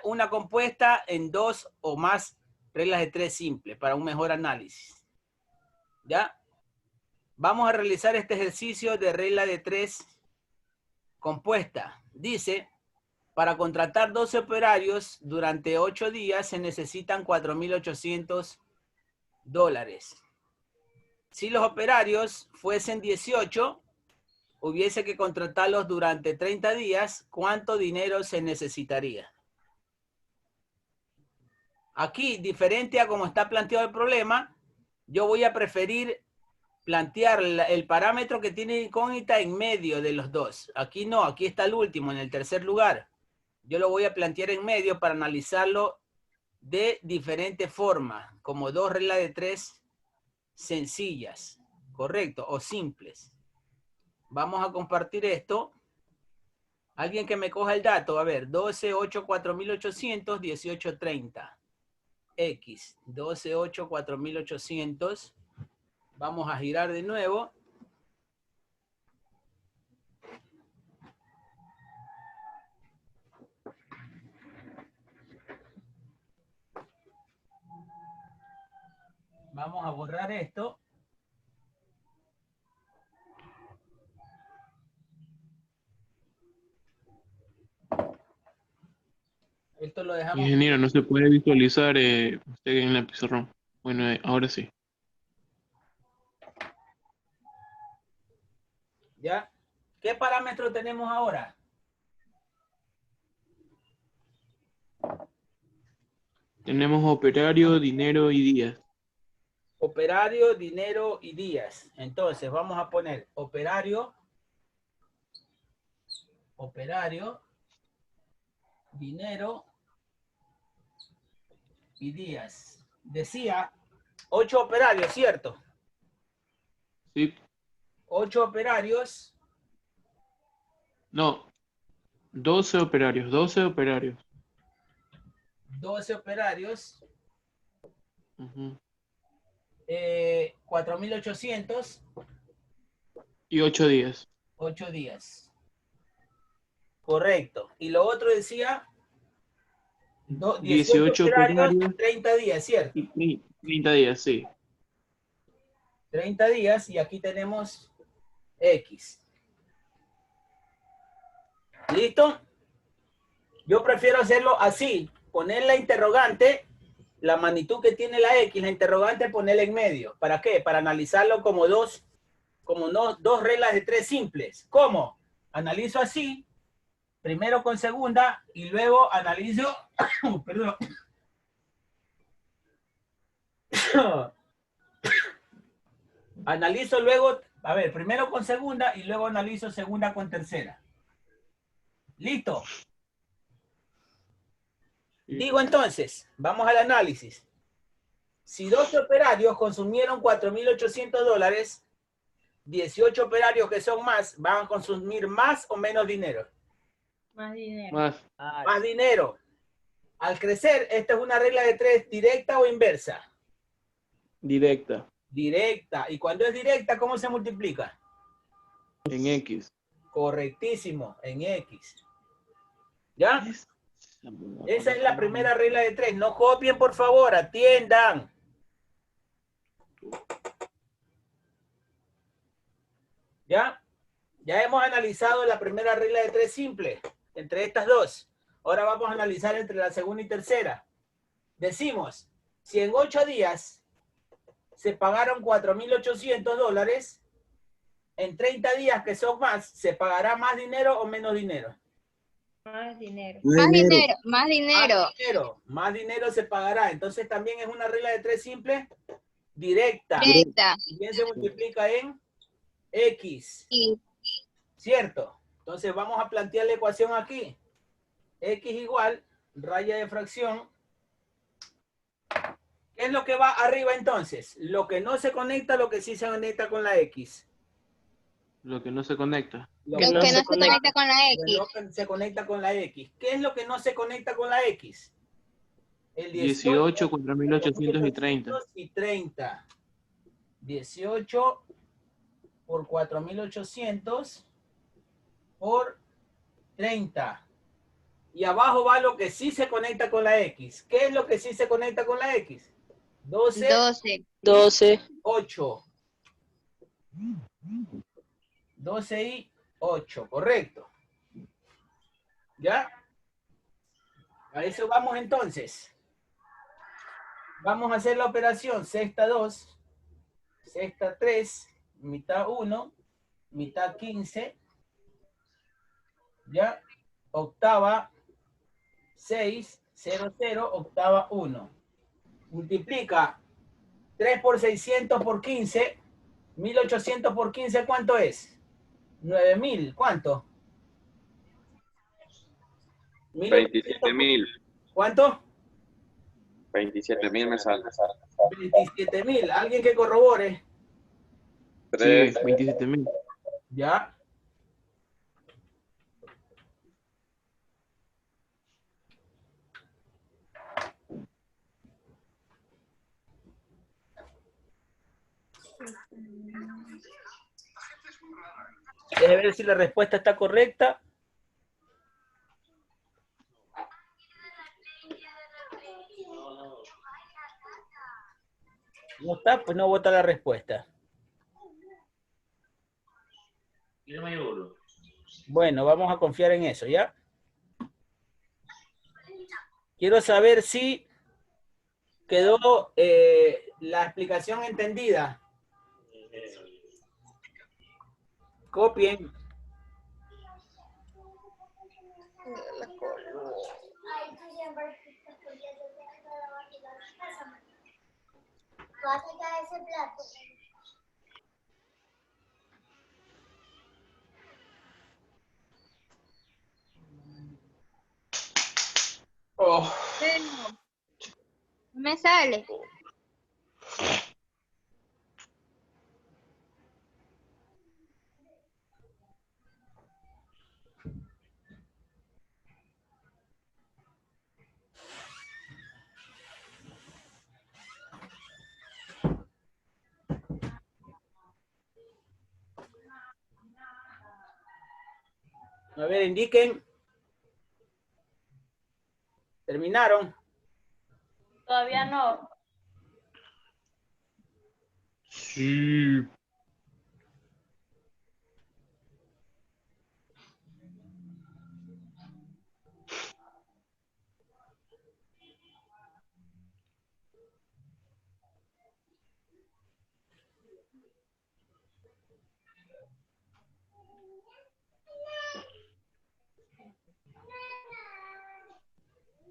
una compuesta en dos o más reglas de tres simple para un mejor análisis. ¿Ya? Vamos a realizar este ejercicio de regla de tres compuesta. Dice, para contratar 12 operarios durante 8 días se necesitan $4,800. Si los operarios fuesen 18, hubiese que contratarlos durante 30 días, ¿cuánto dinero se necesitaría? Aquí, diferente a como está planteado el problema, yo voy a preferir plantear el parámetro que tiene incógnita en medio de los dos. Aquí no, aquí está el último, en el tercer lugar. Yo lo voy a plantear en medio para analizarlo de diferente forma, como 2 reglas de 3 sencillas, ¿correcto? O simples. Vamos a compartir esto. Alguien que me coja el dato, a ver, 12, 8, 4,800, 18, 30. X, 12, 8, 4,800. Vamos a girar de nuevo. Vamos a borrar esto. Esto lo dejamos. Ingeniero, no se puede visualizar usted en la pizarrón. Bueno, ahora sí. ¿Ya? ¿Qué parámetro tenemos ahora? Tenemos operario, dinero y días. Operario, dinero y días. Entonces, vamos a poner operario, dinero y días. Decía 8 operarios, ¿cierto? Sí. 8 operarios. No. 12 operarios. 12 operarios. 12 operarios. Uh-huh. 4,800. Y 8 días. 8 días. Correcto. Y lo otro decía 18 operarios, 30 días, ¿cierto? Y 30 días, sí. 30 días y aquí tenemos X. ¿Listo? Yo prefiero hacerlo así, poner la interrogante, la magnitud que tiene la X, la interrogante ponerla en medio. ¿Para qué? Para analizarlo como dos reglas de 3 simples. ¿Cómo? Analizo así, primero con segunda y luego analizo, perdón. Analizo luego, a ver, primero con segunda y luego analizo segunda con tercera. ¿Listo? Digo entonces, vamos al análisis. Si 12 operarios consumieron $4,800, 18 operarios que son más, van a consumir más o menos dinero. Más dinero. Más dinero. Al crecer, esta es una regla de 3, ¿directa o inversa? Directa. Directa. Y cuando es directa, ¿cómo se multiplica? En X. Correctísimo, en X. ¿Ya? Esa es la primera regla de 3. No copien, por favor, atiendan. ¿Ya? Ya hemos analizado la primera regla de 3 simple, entre estas dos. Ahora vamos a analizar entre la segunda y tercera. Decimos, si en 8 días se pagaron $4,800, en 30 días que son más, ¿se pagará más dinero o menos dinero? Más dinero. Más dinero, más dinero. Más dinero, más dinero se pagará. Entonces también es una regla de 3 simple, directa. Directa. Bien se multiplica en X. Sí. ¿Cierto? Entonces vamos a plantear la ecuación aquí. X igual, raya de fracción. ¿Qué es lo que va arriba entonces? Lo que no se conecta, lo que sí se conecta con la X. Lo que no se conecta. Lo que no se conecta con la X. Lo que se conecta con la X. ¿Qué es lo que no se conecta con la X? El 18, 4,800 y 30. Y 30. 18 por 4,800 por 30. Y abajo va lo que sí se conecta con la X. ¿Qué es lo que sí se conecta con la X? 12. 8. 12 y 8, correcto. ¿Ya? A eso vamos entonces. Vamos a hacer la operación sexta 2, sexta 3, mitad 1, mitad 15, ¿ya? Octava 6, 0, 0, octava 1. Multiplica 3 por 600 por 15, 1800 por 15, ¿cuánto es? 9000, ¿cuánto? 27.000. ¿Cuánto? 27.000 me sale. 27.000. ¿Alguien que corrobore? Sí, 27.000. Ya. Déjame ver si la respuesta está correcta. No está, pues no vota la respuesta. Bueno, vamos a confiar en eso, ¿ya? Quiero saber si quedó la explicación entendida. Copien. Vas a sacar ese plato. Oh. No me sale. A ver, indiquen. ¿Terminaron? Todavía no. Sí.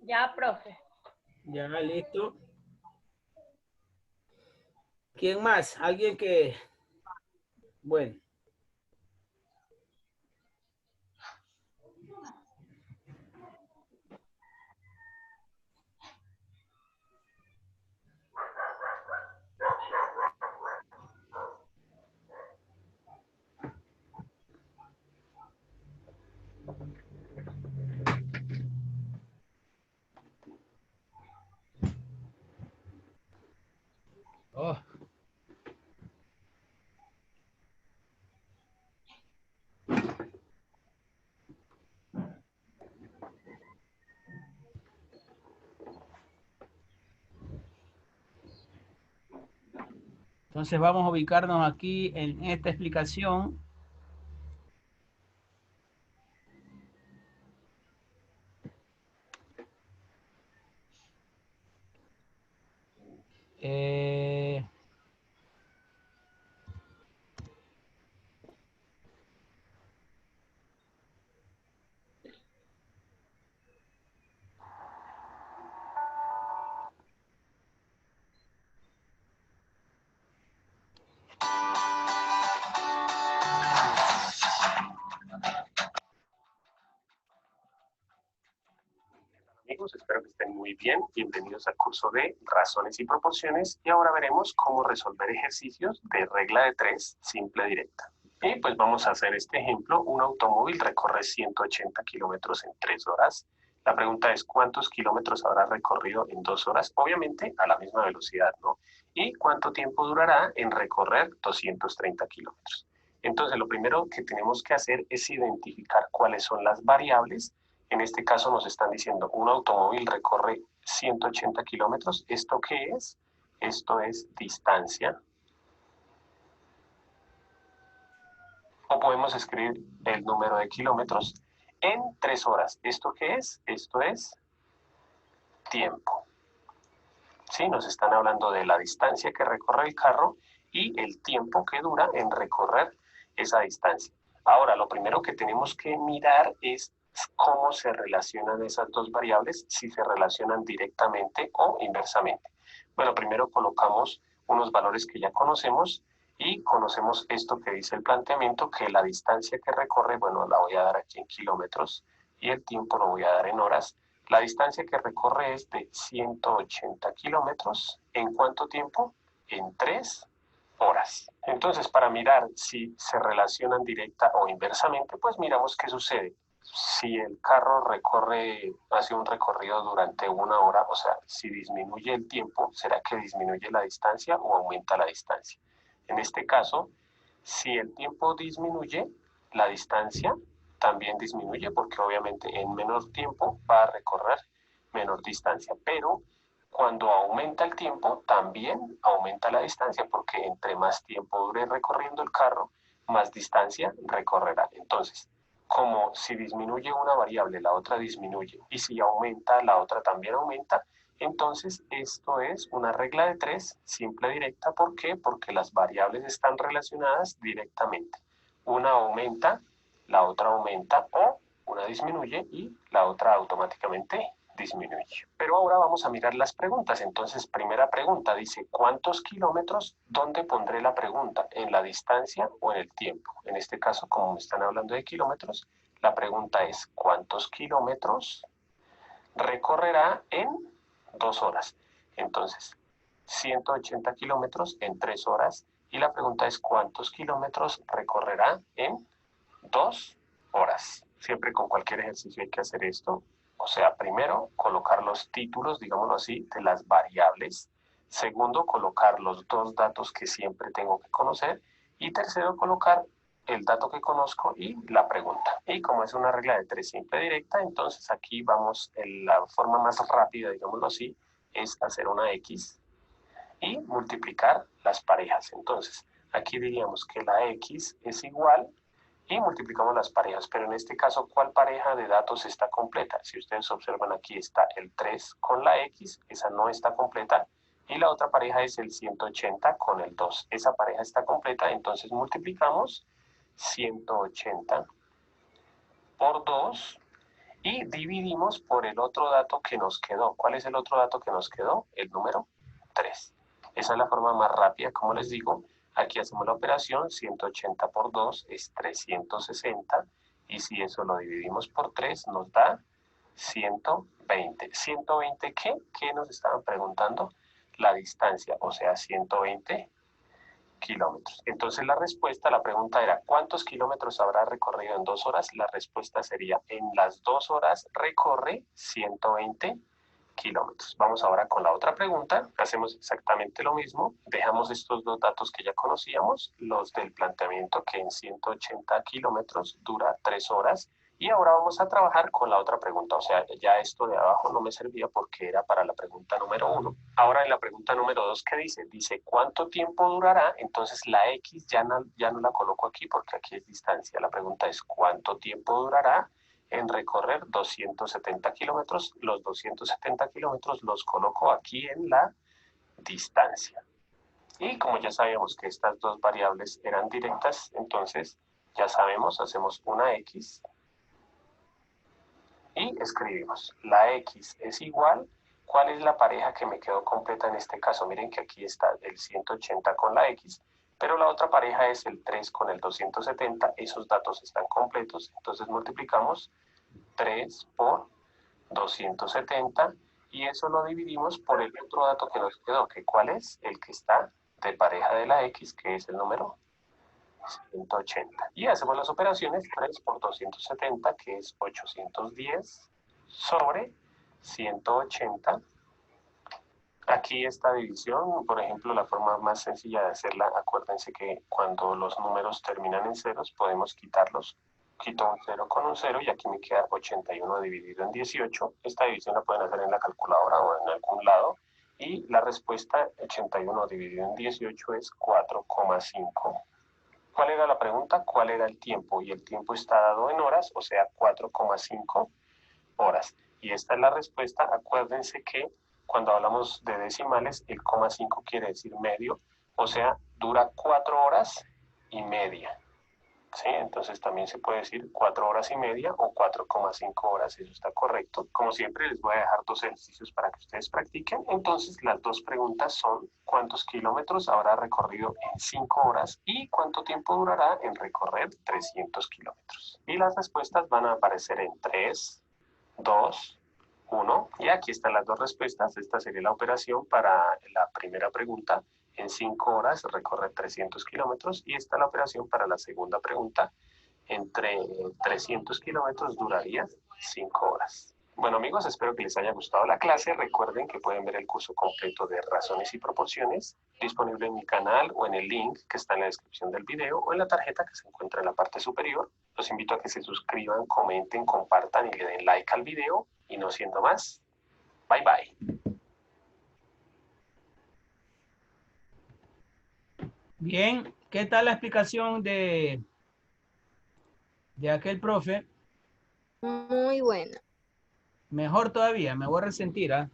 Ya, profe. Ya, listo. ¿Quién más? ¿Alguien que...? Bueno. Oh. Entonces vamos a ubicarnos aquí en esta explicación. Amigos, espero que estén muy bien. Bienvenidos al curso de razones y proporciones y ahora veremos cómo resolver ejercicios de regla de 3 simple directa. Y pues vamos a hacer este ejemplo. Un automóvil recorre 180 kilómetros en 3 horas. La pregunta es, ¿cuántos kilómetros habrá recorrido en 2 horas? Obviamente a la misma velocidad, ¿no? ¿Y cuánto tiempo durará en recorrer 230 kilómetros? Entonces, lo primero que tenemos que hacer es identificar cuáles son las variables. En este caso nos están diciendo, un automóvil recorre 180 kilómetros. ¿Esto qué es? Esto es distancia. O podemos escribir el número de kilómetros en 3 horas. ¿Esto qué es? Esto es tiempo. ¿Sí? Nos están hablando de la distancia que recorre el carro y el tiempo que dura en recorrer esa distancia. Ahora, lo primero que tenemos que mirar es cómo se relacionan esas dos variables, si se relacionan directamente o inversamente. Bueno, primero colocamos unos valores que ya conocemos y conocemos esto que dice el planteamiento, que la distancia que recorre, bueno, la voy a dar aquí en kilómetros y el tiempo lo voy a dar en horas. La distancia que recorre es de 180 kilómetros. ¿En cuánto tiempo? En 3 horas. Entonces, para mirar si se relacionan directa o inversamente, pues miramos qué sucede. Si el carro hace un recorrido durante 1 hora, o sea, si disminuye el tiempo, ¿será que disminuye la distancia o aumenta la distancia? En este caso, si el tiempo disminuye, la distancia también disminuye porque obviamente en menor tiempo va a recorrer menor distancia, pero cuando aumenta el tiempo también aumenta la distancia porque entre más tiempo dure recorriendo el carro, más distancia recorrerá. Entonces, como si disminuye una variable, la otra disminuye, y si aumenta, la otra también aumenta, entonces esto es una regla de 3, simple directa. ¿Por qué? Porque las variables están relacionadas directamente. Una aumenta, la otra aumenta, o una disminuye y la otra automáticamente disminuye. Pero ahora vamos a mirar las preguntas. Entonces, primera pregunta dice, ¿cuántos kilómetros? ¿Dónde pondré la pregunta? ¿En la distancia o en el tiempo? En este caso, como me están hablando de kilómetros, la pregunta es, ¿cuántos kilómetros recorrerá en 2 horas? Entonces, 180 kilómetros en 3 horas. Y la pregunta es, ¿cuántos kilómetros recorrerá en 2 horas? Siempre con cualquier ejercicio hay que hacer esto. O sea, primero, colocar los títulos, digámoslo así, de las variables. Segundo, colocar los 2 datos que siempre tengo que conocer. Y tercero, colocar el dato que conozco y la pregunta. Y como es una regla de 3 simple directa, entonces aquí vamos, la forma más rápida, digámoslo así, es hacer una X y multiplicar las parejas. Entonces, aquí diríamos que la X es igual y multiplicamos las parejas, pero en este caso, ¿cuál pareja de datos está completa? Si ustedes observan aquí está el 3 con la X, esa no está completa, y la otra pareja es el 180 con el 2. Esa pareja está completa, entonces multiplicamos 180 por 2 y dividimos por el otro dato que nos quedó. ¿Cuál es el otro dato que nos quedó? El número 3. Esa es la forma más rápida, como les digo. Aquí hacemos la operación, 180 por 2 es 360, y si eso lo dividimos por 3 nos da 120. ¿120 qué? ¿Qué nos estaban preguntando? La distancia, o sea, 120 kilómetros. Entonces la respuesta, la pregunta era, ¿cuántos kilómetros habrá recorrido en 2 horas? La respuesta sería, en las 2 horas recorre 120 kilómetros. Vamos ahora con la otra pregunta. Hacemos exactamente lo mismo. Dejamos estos 2 datos que ya conocíamos, los del planteamiento, que en 180 kilómetros dura 3 horas. Y ahora vamos a trabajar con la otra pregunta. O sea, ya esto de abajo no me servía porque era para la pregunta número 1. Ahora en la pregunta número 2, ¿qué dice? Dice, ¿cuánto tiempo durará? Entonces la X ya no la coloco aquí porque aquí es distancia. La pregunta es, ¿cuánto tiempo durará en recorrer 270 kilómetros? Los 270 kilómetros los coloco aquí en la distancia. Y como ya sabíamos que estas 2 variables eran directas, entonces ya sabemos, hacemos una X y escribimos. La X es igual, ¿cuál es la pareja que me quedó completa en este caso? Miren que aquí está el 180 con la X, pero la otra pareja es el 3 con el 270, esos datos están completos, entonces multiplicamos 3 por 270 y eso lo dividimos por el otro dato que nos quedó, que ¿cuál es? El que está de pareja de la X, que es el número 180. Y hacemos las operaciones, 3 por 270, que es 810, sobre 180. Aquí esta división, por ejemplo, la forma más sencilla de hacerla, acuérdense que cuando los números terminan en ceros, podemos quitarlos. Quito un 0 con un 0 y aquí me queda 81 dividido en 18. Esta división la pueden hacer en la calculadora o en algún lado. Y la respuesta, 81 dividido en 18, es 4,5. ¿Cuál era la pregunta? ¿Cuál era el tiempo? Y el tiempo está dado en horas, o sea, 4,5 horas. y esta es la respuesta. Acuérdense que cuando hablamos de decimales, el coma 5 quiere decir medio, o sea, dura 4 horas y media. ¿Sí? Entonces también se puede decir 4 horas y media o 4,5 horas, eso está correcto. Como siempre les voy a dejar 2 ejercicios para que ustedes practiquen. Entonces las 2 preguntas son ¿cuántos kilómetros habrá recorrido en 5 horas? Y ¿cuánto tiempo durará en recorrer 300 kilómetros? Y las respuestas van a aparecer en 3, 2, 1. Y aquí están las 2 respuestas. Esta sería la operación para la primera pregunta. En 5 horas recorre 300 kilómetros y esta es la operación para la segunda pregunta. Entre 300 kilómetros duraría 5 horas. Bueno amigos, espero que les haya gustado la clase. Recuerden que pueden ver el curso completo de razones y proporciones disponible en mi canal o en el link que está en la descripción del video o en la tarjeta que se encuentra en la parte superior. Los invito a que se suscriban, comenten, compartan y le den like al video. Y no siendo más, bye bye. Bien, ¿qué tal la explicación de aquel profe? Muy buena. Mejor todavía, me voy a resentir, ¿ah?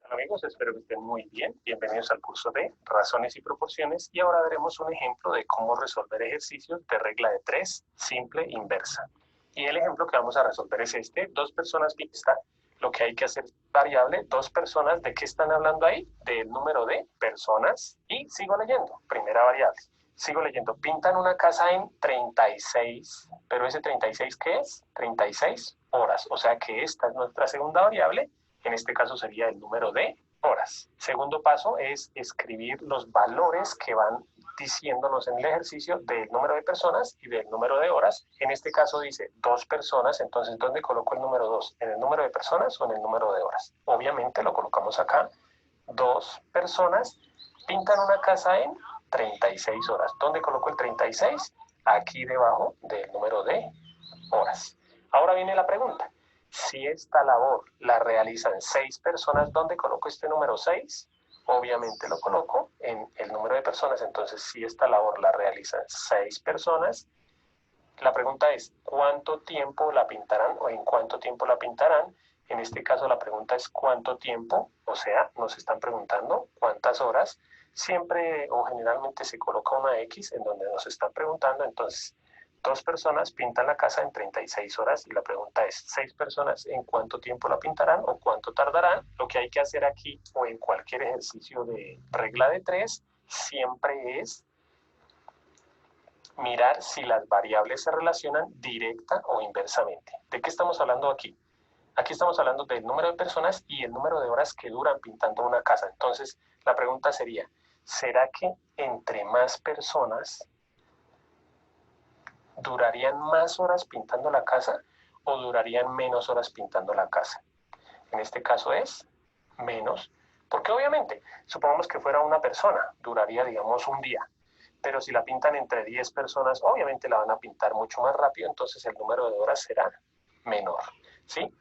Amigos, espero que estén muy bien. Bienvenidos al curso de razones y proporciones y ahora veremos un ejemplo de cómo resolver ejercicios de regla de 3, simple inversa. Y el ejemplo que vamos a resolver es este: 2 personas pintan. Lo que hay que hacer es variable, 2 personas. ¿De qué están hablando ahí? Del número de personas. Y sigo leyendo, primera variable. Sigo leyendo, pintan una casa en 36, pero ese 36 ¿qué es? 36 horas, o sea que esta es nuestra segunda variable. En este caso sería el número de horas. Segundo paso es escribir los valores que van diciéndonos en el ejercicio del número de personas y del número de horas. En este caso dice 2 personas, entonces ¿dónde coloco el número 2? ¿En el número de personas o en el número de horas? Obviamente lo colocamos acá. 2 personas pintan una casa en 36 horas. ¿Dónde coloco el 36? Aquí debajo del número de horas. Ahora viene la pregunta. Si esta labor la realizan 6 personas, ¿dónde coloco este número 6? Obviamente lo coloco en el número de personas. Entonces, si esta labor la realizan 6 personas, la pregunta es ¿cuánto tiempo la pintarán o en cuánto tiempo la pintarán? En este caso la pregunta es ¿cuánto tiempo? O sea, nos están preguntando ¿cuántas horas? Siempre o generalmente se coloca una X en donde nos están preguntando. Entonces, 2 personas pintan la casa en 36 horas y la pregunta es 6 personas, ¿en cuánto tiempo la pintarán o cuánto tardarán? Lo que hay que hacer aquí o en cualquier ejercicio de regla de 3 siempre es mirar si las variables se relacionan directa o inversamente. ¿De qué estamos hablando aquí? Aquí estamos hablando del número de personas y el número de horas que duran pintando una casa. Entonces, la pregunta sería, ¿será que entre más personas durarían más horas pintando la casa o durarían menos horas pintando la casa? En este caso es menos, porque obviamente, supongamos que fuera una persona, duraría, digamos, un día, pero si la pintan entre 10 personas, obviamente la van a pintar mucho más rápido, entonces el número de horas será menor, ¿sí?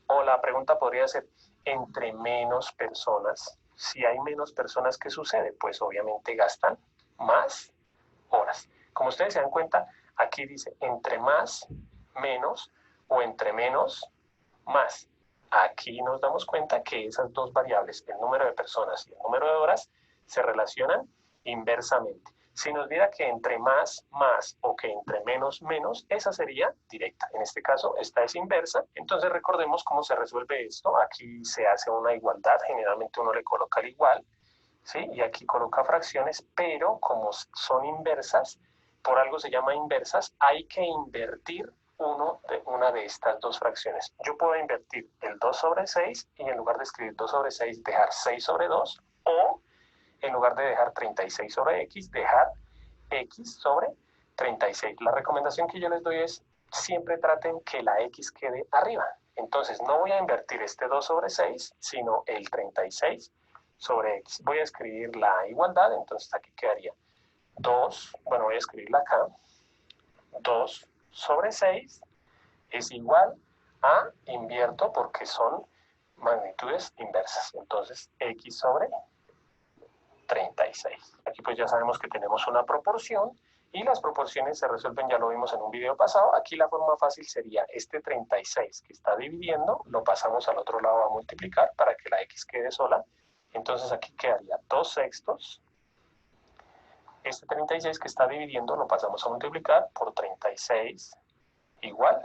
O la pregunta podría ser, entre menos personas, si hay menos personas, ¿qué sucede? Pues obviamente gastan más horas. Como ustedes se dan cuenta, aquí dice entre más, menos o entre menos, más. Aquí nos damos cuenta que esas 2 variables, el número de personas y el número de horas, se relacionan inversamente. Si nos diera que entre más, más o que entre menos, menos, esa sería directa. En este caso, esta es inversa. Entonces recordemos cómo se resuelve esto. Aquí se hace una igualdad. Generalmente uno le coloca el igual, ¿sí? Y aquí coloca fracciones, pero como son inversas, por algo se llama inversas, hay que invertir una de estas 2 fracciones. Yo puedo invertir el 2 sobre 6 y en lugar de escribir 2 sobre 6, dejar 6 sobre 2, o en lugar de dejar 36 sobre X, dejar X sobre 36. La recomendación que yo les doy es siempre traten que la X quede arriba. Entonces no voy a invertir este 2 sobre 6, sino el 36 sobre X. Voy a escribir la igualdad, entonces aquí quedaría 2, bueno, voy a escribirla acá, 2 sobre 6 es igual a, invierto porque son magnitudes inversas. Entonces, x sobre 36. Aquí pues ya sabemos que tenemos una proporción y las proporciones se resuelven, ya lo vimos en un video pasado. Aquí la forma fácil sería este 36 que está dividiendo, lo pasamos al otro lado a multiplicar para que la x quede sola. Entonces aquí quedaría 2/6. Este 36 que está dividiendo lo pasamos a multiplicar por 36 igual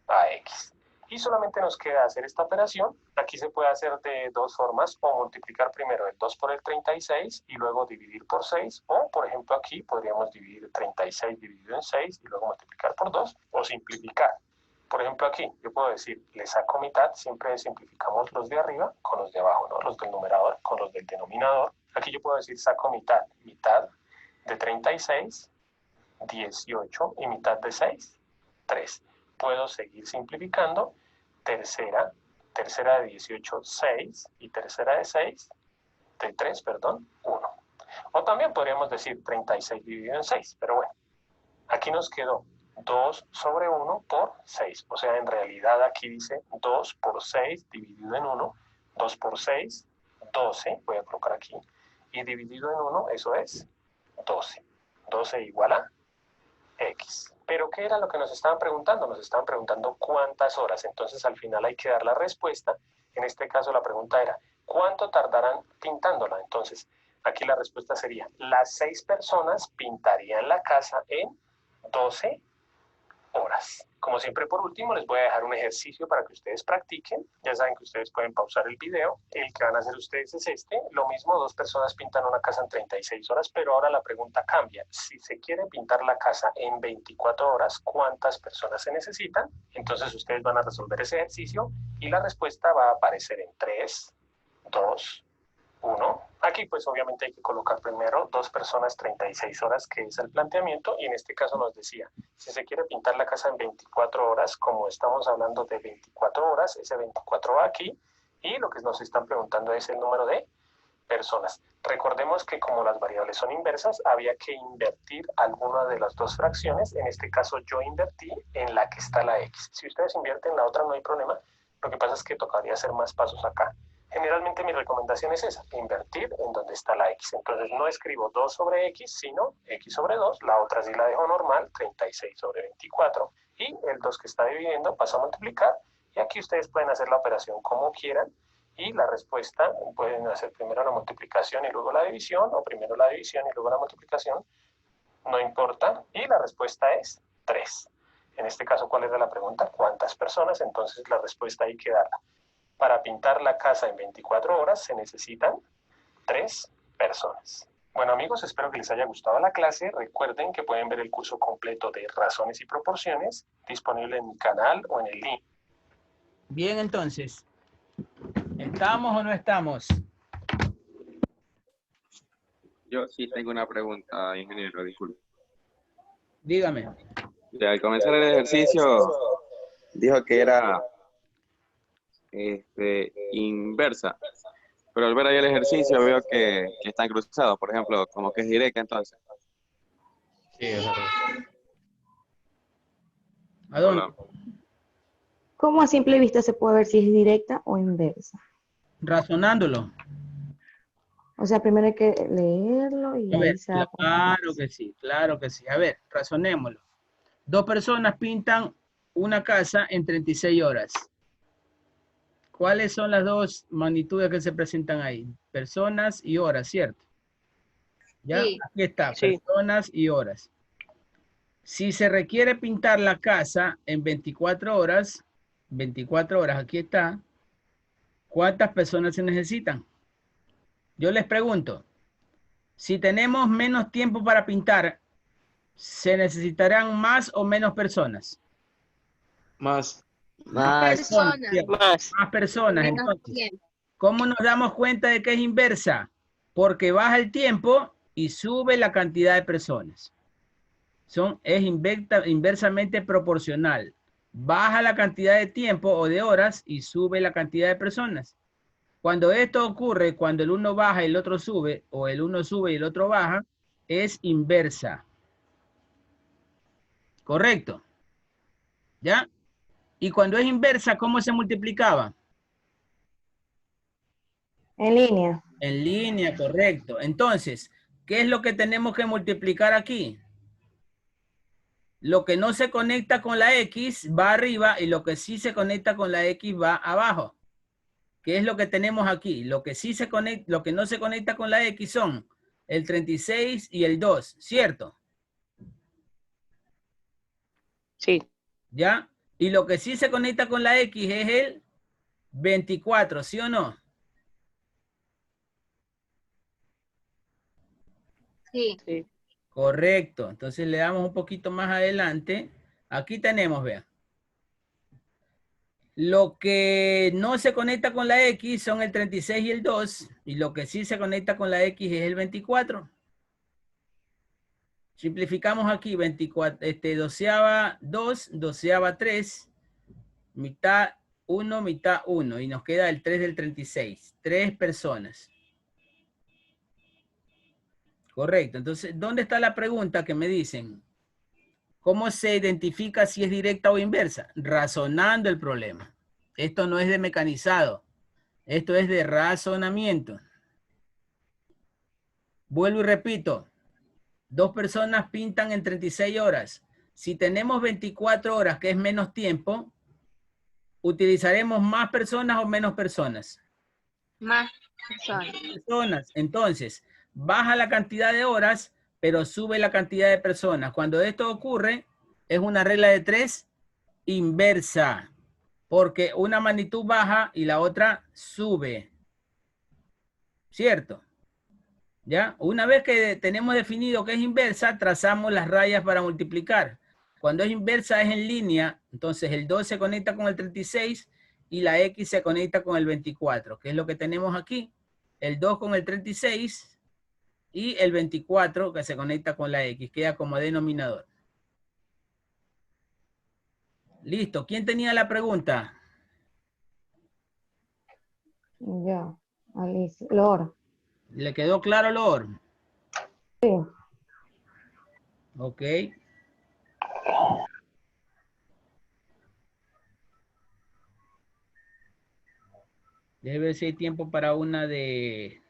a x. Y solamente nos queda hacer esta operación. Aquí se puede hacer de dos formas, o multiplicar primero el 2 por el 36 y luego dividir por 6, o por ejemplo aquí podríamos dividir 36 dividido en 6 y luego multiplicar por 2, o simplificar. Por ejemplo aquí yo puedo decir, le saco mitad, siempre simplificamos los de arriba con los de abajo, ¿no? Los del numerador con los del denominador. Aquí yo puedo decir, saco mitad, mitad de 36, 18 y mitad de 6, 3. Puedo seguir simplificando, tercera de 18, 6, y tercera de 6, de 3, perdón, 1. O también podríamos decir 36 dividido en 6, pero bueno, aquí nos quedó 2 sobre 1 por 6, o sea, en realidad aquí dice 2 por 6 dividido en 1, 2 por 6, 12, voy a colocar aquí, y dividido en 1, eso es 12. 12 igual a x. Pero ¿qué era lo que nos estaban preguntando? Nos estaban preguntando cuántas horas. Entonces al final hay que dar la respuesta. En este caso la pregunta era, ¿cuánto tardarán pintándola? Entonces aquí la respuesta sería, las 6 personas pintarían la casa en 12 horas. Como siempre, por último, les voy a dejar un ejercicio para que ustedes practiquen. Ya saben que ustedes pueden pausar el video. El que van a hacer ustedes es este. Lo mismo, 2 personas pintan una casa en 36 horas, pero ahora la pregunta cambia. Si se quiere pintar la casa en 24 horas, ¿cuántas personas se necesitan? Entonces ustedes van a resolver ese ejercicio y la respuesta va a aparecer en 3, 2, 1. Aquí pues obviamente hay que colocar primero 2 personas 36 horas, que es el planteamiento, y en este caso nos decía, si se quiere pintar la casa en 24 horas, como estamos hablando de 24 horas, ese 24 va aquí, y lo que nos están preguntando es el número de personas. Recordemos que como las variables son inversas, había que invertir alguna de las dos fracciones. En este caso yo invertí en la que está la x. Si ustedes invierten en la otra no hay problema, lo que pasa es que tocaría hacer más pasos acá. Generalmente mi recomendación es esa, invertir en donde está la x. Entonces no escribo 2 sobre x, sino x sobre 2. La otra sí la dejo normal, 36 sobre 24. Y el 2 que está dividiendo pasa a multiplicar. Y aquí ustedes pueden hacer la operación como quieran. Y la respuesta, pueden hacer primero la multiplicación y luego la división, o primero la división y luego la multiplicación. No importa. Y la respuesta es 3. En este caso, ¿cuál era la pregunta? ¿Cuántas personas? Entonces la respuesta hay que darla. Para pintar la casa en 24 horas se necesitan 3 personas. Bueno amigos, espero que les haya gustado la clase. Recuerden que pueden ver el curso completo de razones y proporciones disponible en mi canal o en el link. Bien, entonces, ¿estamos o no estamos? Yo sí tengo una pregunta, ingeniero, disculpe. Dígame. Al comenzar el ejercicio, dijo que era inversa, pero al ver ahí el ejercicio veo que están cruzados, por ejemplo, como que es directa entonces. Sí, es verdad. ¿A dónde? Hola. ¿Cómo a simple vista se puede ver si es directa o inversa? Razonándolo. O sea, primero hay que leerlo y A ver, ahí se da cuenta. claro que sí, claro que sí. A ver, razonémoslo. 2 personas pintan una casa en 36 horas. ¿Cuáles son las dos magnitudes que se presentan ahí? Personas y horas, ¿cierto? ¿Ya? Sí. Aquí está, Sí. personas y horas. Si se requiere pintar la casa en 24 horas, aquí está, ¿cuántas personas se necesitan? Yo les pregunto, si tenemos menos tiempo para pintar, ¿se necesitarán más o menos personas? Más. Personas. ¿cierto? Más. Más personas. Menos Entonces, tiempo. ¿cómo nos damos cuenta de que es inversa? Porque baja el tiempo y sube la cantidad de personas. Es inversamente proporcional. Baja la cantidad de tiempo o de horas y sube la cantidad de personas. Cuando esto ocurre, cuando el uno baja y el otro sube, o el uno sube y el otro baja, es inversa. ¿Correcto? ¿Ya? Y cuando es inversa, ¿cómo se multiplicaba? En línea. En línea, correcto. Entonces, ¿qué es lo que tenemos que multiplicar aquí? Lo que no se conecta con la X va arriba y lo que sí se conecta con la X va abajo. ¿Qué es lo que tenemos aquí? Lo que sí se conecta, lo que no se conecta con la X son el 36 y el 2, ¿cierto? Sí. ¿Ya? Y lo que sí se conecta con la X es el 24, ¿sí o no? Sí. Sí. Correcto. Entonces le damos un poquito más adelante. Aquí tenemos, vean. Lo que no se conecta con la X son el 36 y el 2. Y lo que sí se conecta con la X es el 24. Simplificamos aquí. 24, doceava 2, doceava 3. Mitad 1, mitad 1. Y nos queda el 3 del 36. 3 personas. Correcto. Entonces, ¿dónde está la pregunta que me dicen? ¿Cómo se identifica si es directa o inversa? Razonando el problema. Esto no es de mecanizado. Esto es de razonamiento. Vuelvo y repito. 2 personas pintan en 36 horas. Si tenemos 24 horas, que es menos tiempo, ¿utilizaremos más personas o menos personas? Más personas. Entonces, baja la cantidad de horas, pero sube la cantidad de personas. Cuando esto ocurre, es una regla de 3 inversa, porque una magnitud baja y la otra sube. ¿Cierto? ¿Ya? Una vez que tenemos definido que es inversa, trazamos las rayas para multiplicar. Cuando es inversa es en línea, entonces el 2 se conecta con el 36 y la X se conecta con el 24, que es lo que tenemos aquí. El 2 con el 36 y el 24 que se conecta con la X, queda como denominador. Listo. ¿Quién tenía la pregunta? Ya, Alice. Lor. ¿Le quedó claro, Lor? Sí. Ok. Debe ver si hay tiempo para una de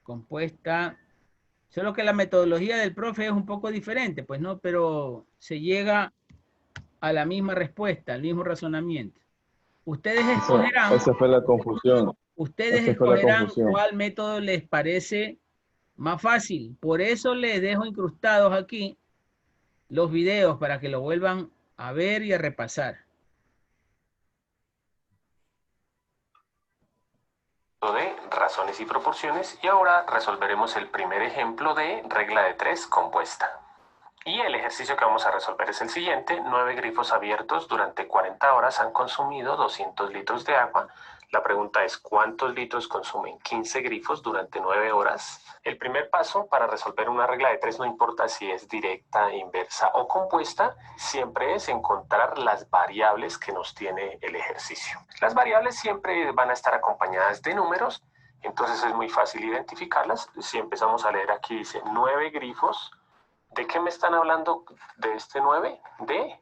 compuesta. Solo que la metodología del profe es un poco diferente, pues no, pero se llega a la misma respuesta, al mismo razonamiento. Ustedes escogerán. Esa fue la confusión. Ustedes escogerán cuál método les parece más fácil. Por eso les dejo incrustados aquí los videos para que lo vuelvan a ver y a repasar. De razones y proporciones, y ahora resolveremos el primer ejemplo de regla de 3 compuesta. Y el ejercicio que vamos a resolver es el siguiente. 9 grifos abiertos durante 40 horas han consumido 200 litros de agua. La pregunta es, ¿cuántos litros consumen 15 grifos durante 9 horas? El primer paso para resolver una regla de 3, no importa si es directa, inversa o compuesta, siempre es encontrar las variables que nos tiene el ejercicio. Las variables siempre van a estar acompañadas de números, entonces es muy fácil identificarlas. Si empezamos a leer aquí, dice 9 grifos. ¿De qué me están hablando de este 9? De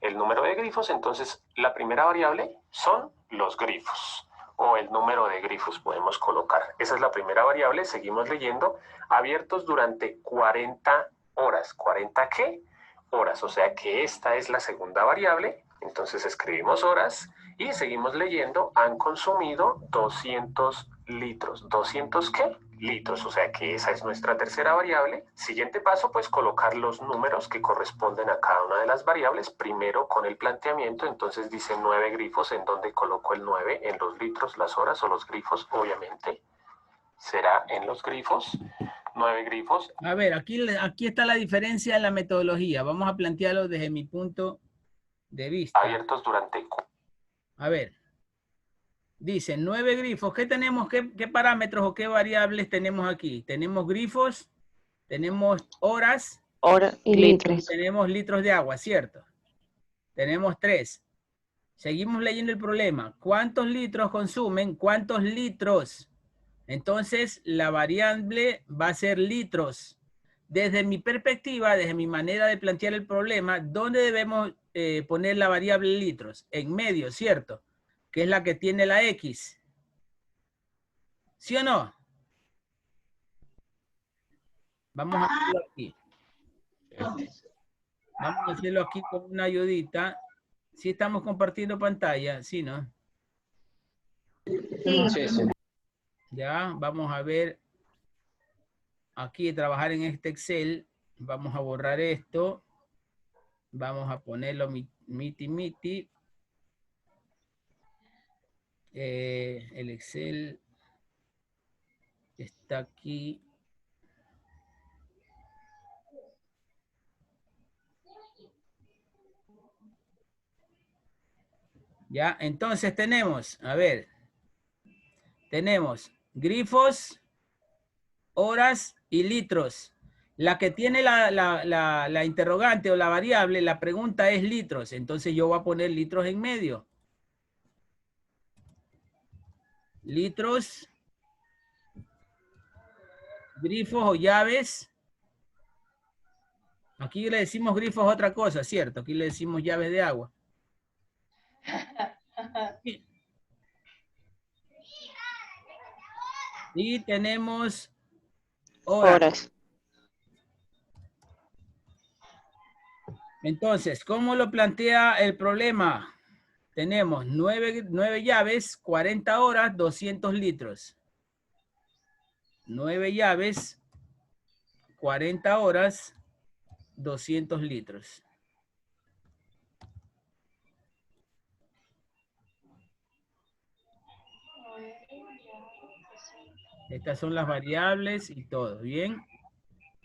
el número de grifos. Entonces, la primera variable son los grifos, o el número de grifos podemos colocar. Esa es la primera variable. Seguimos leyendo. Abiertos durante 40 horas. ¿40 qué? Horas. O sea que esta es la segunda variable. Entonces, escribimos horas y seguimos leyendo. Han consumido 200 litros. ¿200 qué? Litros, o sea que esa es nuestra tercera variable. Siguiente paso, pues colocar los números que corresponden a cada una de las variables, primero con el planteamiento. Entonces dice 9 grifos, ¿en dónde coloco el 9? ¿En los litros, las horas o los grifos? Obviamente será en los grifos. 9 grifos. A ver, aquí está la diferencia en la metodología. Vamos a plantearlo desde mi punto de vista. Abiertos durante... A ver. Dice 9 grifos. ¿Qué tenemos? ¿Qué parámetros o qué variables tenemos aquí? Tenemos grifos, tenemos horas y litros. Tenemos litros de agua, ¿cierto? Tenemos 3. Seguimos leyendo el problema. ¿Cuántos litros consumen? ¿Cuántos litros? Entonces, la variable va a ser litros. Desde mi perspectiva, desde mi manera de plantear el problema, ¿dónde debemos poner la variable litros? En medio, ¿cierto? Que es la que tiene la X. ¿Sí o no? Vamos a hacerlo aquí. Vamos a hacerlo aquí con una ayudita. ¿Sí estamos compartiendo pantalla? ¿Sí, no? Sí, sí. Ya, vamos a ver. Aquí, trabajar en este Excel. Vamos a borrar esto. Vamos a ponerlo miti. El Excel está aquí. Ya, entonces tenemos, a ver, tenemos grifos, horas y litros. La que tiene la interrogante o la variable, la pregunta es litros. Entonces yo voy a poner litros en medio. Litros, grifos o llaves. Aquí le decimos grifos otra cosa, ¿cierto? Aquí le decimos llaves de agua. Y tenemos horas. Entonces, ¿cómo lo plantea el problema? Tenemos 9 llaves, 40 horas, 200 litros. 9 llaves, 40 horas, 200 litros. Estas son las variables y todo, ¿bien?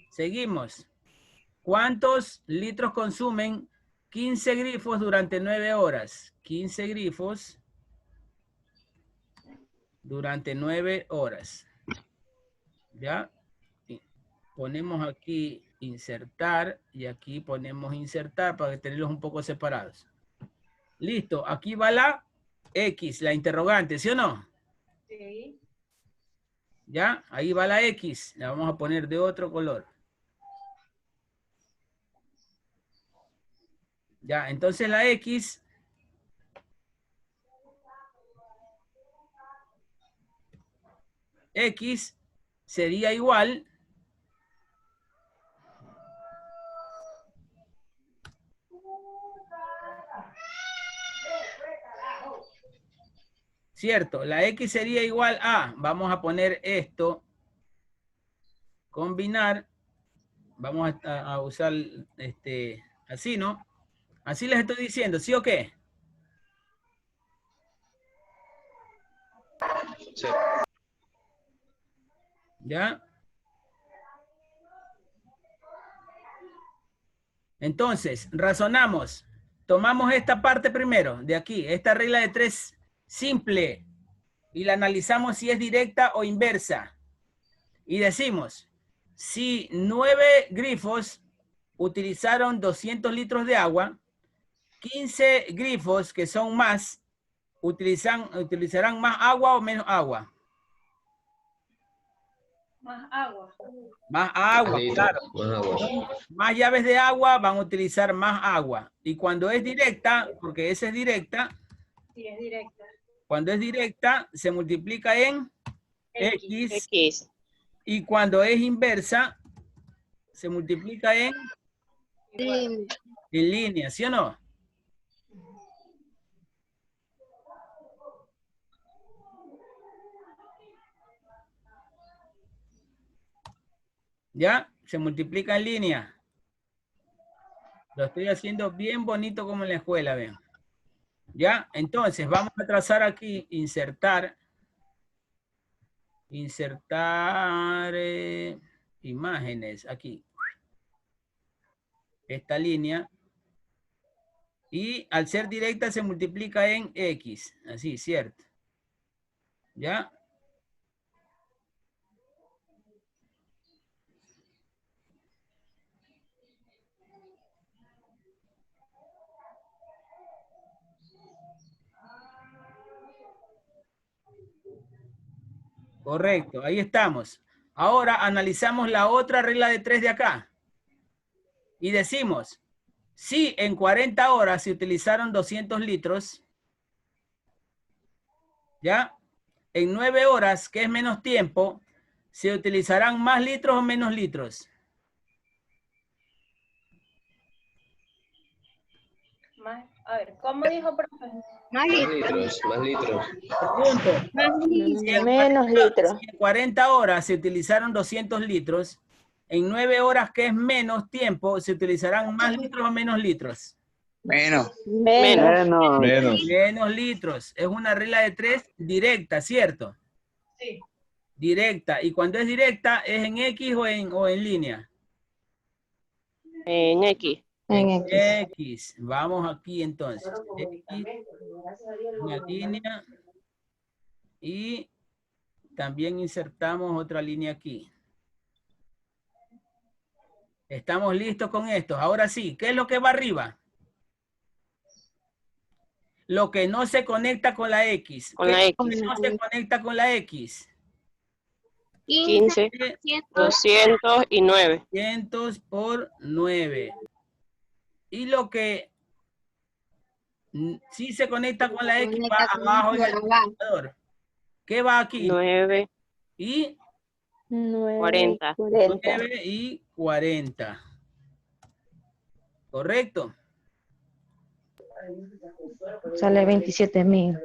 Seguimos. ¿Cuántos litros consumen 15 grifos durante 9 horas? 15 grifos durante 9 horas. ¿Ya? Y ponemos aquí insertar y aquí ponemos insertar para tenerlos un poco separados. Listo. Aquí va la X, la interrogante, ¿sí o no? Sí. ¿Ya? Ahí va la X. La vamos a poner de otro color. Ya, entonces la X sería igual ¿cierto? La X sería igual a, vamos a poner esto, combinar, vamos a usar así, ¿no? Así les estoy diciendo, ¿sí o qué? Sí. ¿Ya? Entonces, razonamos. Tomamos esta parte primero, de aquí, esta regla de 3 simple, y la analizamos si es directa o inversa. Y decimos, si 9 grifos utilizaron 200 litros de agua, 15 grifos que son más, utilizarán más agua o menos agua. Más agua. Más agua, Listo, claro. más agua. Más llaves de agua van a utilizar más agua. Y cuando es directa, porque esa es directa, Sí, es directa. cuando es directa se multiplica en X. Y cuando es inversa se multiplica en línea, ¿sí o no? ¿Ya? Se multiplica en línea. Lo estoy haciendo bien bonito como en la escuela, ven. ¿Ya? Entonces, vamos a trazar aquí, insertar imágenes, aquí. Esta línea. Y al ser directa se multiplica en X. Así, ¿cierto? ¿Ya? Correcto, ahí estamos. Ahora analizamos la otra regla de 3 de acá. Y decimos, Si en 40 horas se utilizaron 200 litros, ¿ya? En 9 horas, que es menos tiempo, ¿se utilizarán más litros o menos litros? Más, a ver, ¿cómo dijo, profe? Más litros, más litros. Pregunto, Menos litros. si en 40 horas se utilizaron 200 litros, en 9 horas, que es menos tiempo, ¿se utilizarán más litros o menos litros? Menos. Menos. Menos litros. Es una regla de 3 directa, ¿cierto? Sí. Directa. Y cuando es directa, ¿es en X o en línea? En X. En X. Vamos aquí entonces. X, una línea. Y también insertamos otra línea aquí. ¿Estamos listos con esto? Ahora sí, ¿qué es lo que va arriba? Lo que no se conecta con la X. Con la X. ¿Qué no se conecta con la X? 15, 209. 200 por 9. Y lo que sí se conecta con la X va abajo en el calculador. ¿Qué va aquí? 9 y 40. 9 y 40. ¿Correcto? Sale 27.000.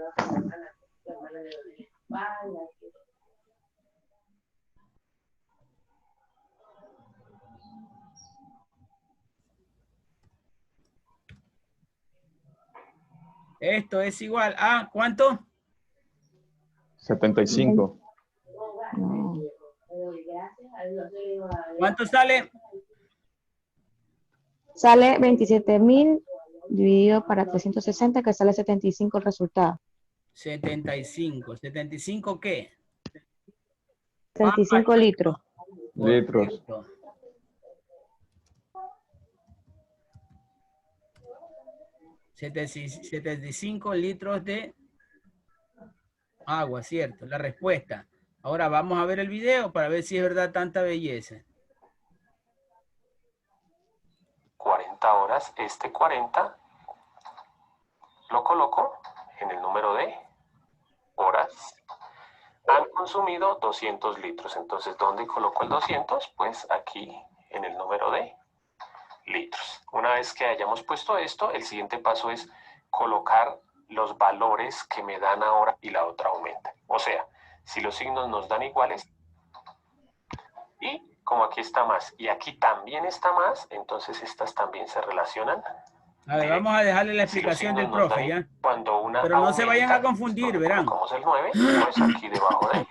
Esto es igual a ¿cuánto? 75. ¿Cuánto sale? Sale 27.000 dividido para 360, que sale 75 el resultado. 75. ¿75 qué? 75 litros. Litros. 75 litros de agua, ¿cierto? La respuesta. Ahora vamos a ver el video para ver si es verdad tanta belleza. 40 horas, este 40 lo coloco en el número de horas. Han consumido 200 litros. Entonces, ¿dónde coloco el 200? Pues aquí en el número de litros. Una vez que hayamos puesto esto, el siguiente paso es colocar los valores que me dan ahora y la otra aumenta. O sea, si los signos nos dan iguales y como aquí está más y aquí también está más, entonces estas también se relacionan. A ver, vamos a dejarle la explicación del profe, ¿ya? Pero no se vayan a confundir, verán. Colocamos el 9, pues aquí debajo de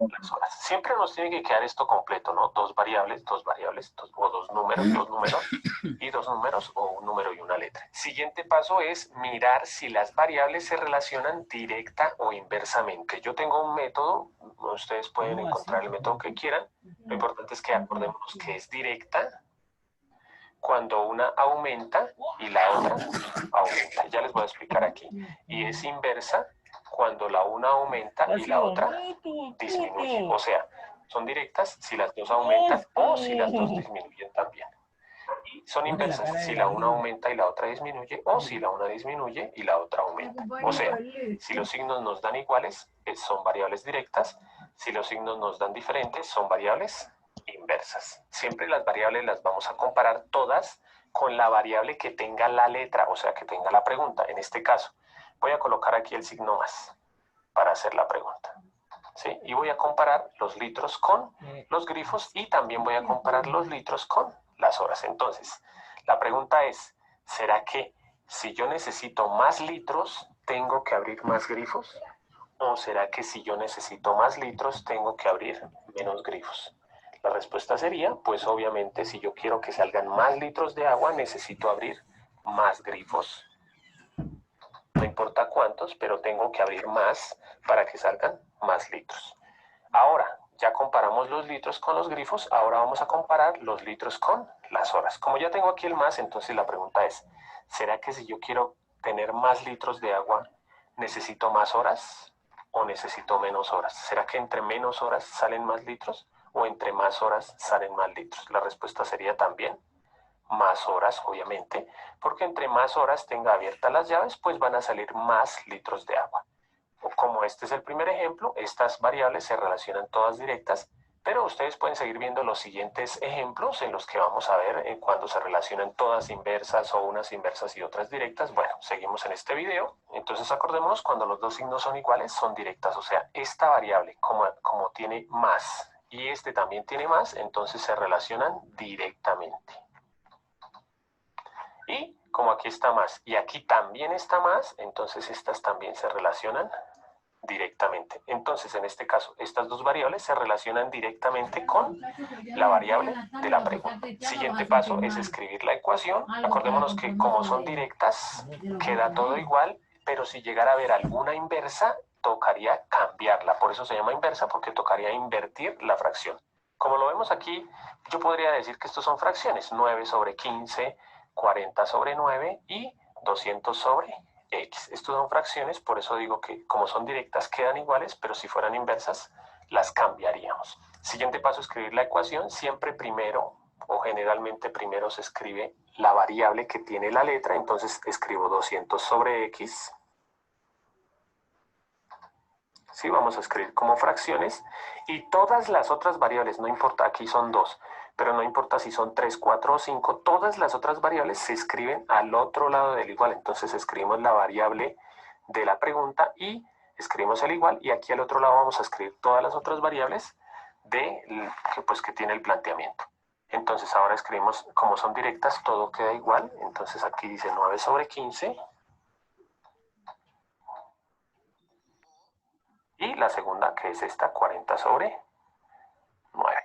las horas. Siempre nos tiene que quedar esto completo, ¿no? Dos variables, o dos números y dos números o un número y una letra. Siguiente paso es mirar si las variables se relacionan directa o inversamente. Yo tengo un método, ustedes pueden encontrar el método que quieran. Lo importante es que acordémonos que es directa cuando una aumenta y la otra aumenta. Ya les voy a explicar aquí. Y es inversa cuando la una aumenta y la otra disminuye. O sea, son directas si las dos aumentan o si las dos disminuyen también. Y son inversas si la una aumenta y la otra disminuye o si la una disminuye y la otra aumenta. O sea, si los signos nos dan iguales, son variables directas. Si los signos nos dan diferentes, son variables inversas. Siempre las variables las vamos a comparar todas con la variable que tenga la letra, o sea, que tenga la pregunta. En este caso, voy a colocar aquí el signo más para hacer la pregunta. ¿Sí? Y voy a comparar los litros con los grifos y también voy a comparar los litros con las horas. Entonces, la pregunta es, ¿será que si yo necesito más litros, tengo que abrir más grifos? ¿O será que si yo necesito más litros, tengo que abrir menos grifos? La respuesta sería, pues obviamente, si yo quiero que salgan más litros de agua, necesito abrir más grifos. No importa cuántos, pero tengo que abrir más para que salgan más litros. Ahora, ya comparamos los litros con los grifos, ahora vamos a comparar los litros con las horas. Como ya tengo aquí el más, entonces la pregunta es, ¿será que si yo quiero tener más litros de agua, necesito más horas o necesito menos horas? ¿Será que entre menos horas salen más litros o entre más horas salen más litros? La respuesta sería también más horas, obviamente, porque entre más horas tenga abiertas las llaves, pues van a salir más litros de agua. Como este es el primer ejemplo, estas variables se relacionan todas directas, pero ustedes pueden seguir viendo los siguientes ejemplos en los que vamos a ver cuando se relacionan todas inversas o unas inversas y otras directas. Bueno, seguimos en este video. Entonces acordémonos, cuando los dos signos son iguales, son directas. O sea, esta variable, como tiene más y este también tiene más, entonces se relacionan directamente. Y como aquí está más y aquí también está más, entonces estas también se relacionan directamente. Entonces, en este caso, estas dos variables se relacionan directamente con la variable de la pregunta. Siguiente paso es escribir la ecuación. Acordémonos que como son directas, queda todo igual, pero si llegara a haber alguna inversa, tocaría cambiarla. Por eso se llama inversa, porque tocaría invertir la fracción. Como lo vemos aquí, yo podría decir que estos son fracciones. 9 sobre 15, 40 sobre 9 y 200 sobre X. Estos son fracciones, por eso digo que como son directas quedan iguales, pero si fueran inversas las cambiaríamos. Siguiente paso, escribir la ecuación. Siempre primero o generalmente primero se escribe la variable que tiene la letra, entonces escribo 200 sobre X. Sí, vamos a escribir como fracciones y todas las otras variables, no importa, aquí son 2, pero no importa si son 3, 4 o 5, todas las otras variables se escriben al otro lado del igual. Entonces escribimos la variable de la pregunta y escribimos el igual, y aquí al otro lado vamos a escribir todas las otras variables que tiene el planteamiento. Entonces ahora escribimos, como son directas, todo queda igual. Entonces aquí dice 9 sobre 15. Y la segunda, que es esta, 40 sobre 9.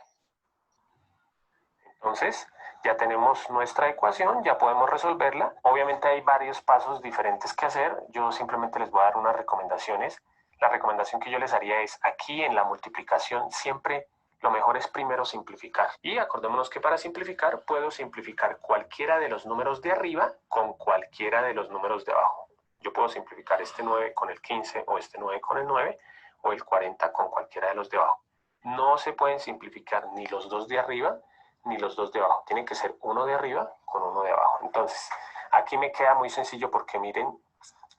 Entonces, ya tenemos nuestra ecuación, ya podemos resolverla. Obviamente hay varios pasos diferentes que hacer. Yo simplemente les voy a dar unas recomendaciones. La recomendación que yo les haría es, aquí en la multiplicación, siempre lo mejor es primero simplificar. Y acordémonos que para simplificar, puedo simplificar cualquiera de los números de arriba con cualquiera de los números de abajo. Yo puedo simplificar este 9 con el 15, o este 9 con el 9, o el 40 con cualquiera de los de abajo. No se pueden simplificar ni los dos de arriba ni los dos de abajo. Tienen que ser uno de arriba con uno de abajo. Entonces, aquí me queda muy sencillo porque miren,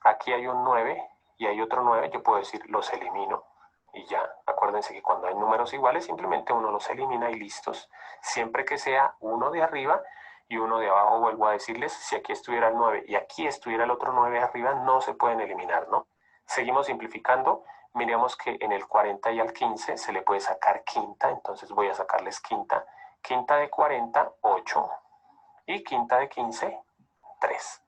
aquí hay un 9 y hay otro 9. Yo puedo decir, los elimino y ya. Acuérdense que cuando hay números iguales, simplemente uno los elimina y listos. Siempre que sea uno de arriba y uno de abajo, vuelvo a decirles, si aquí estuviera el 9 y aquí estuviera el otro 9 de arriba, no se pueden eliminar, ¿no? Seguimos simplificando. Miremos que en el 40 y al 15 se le puede sacar quinta, entonces voy a sacarles quinta. Quinta de 40, 8. Y quinta de 15, 3.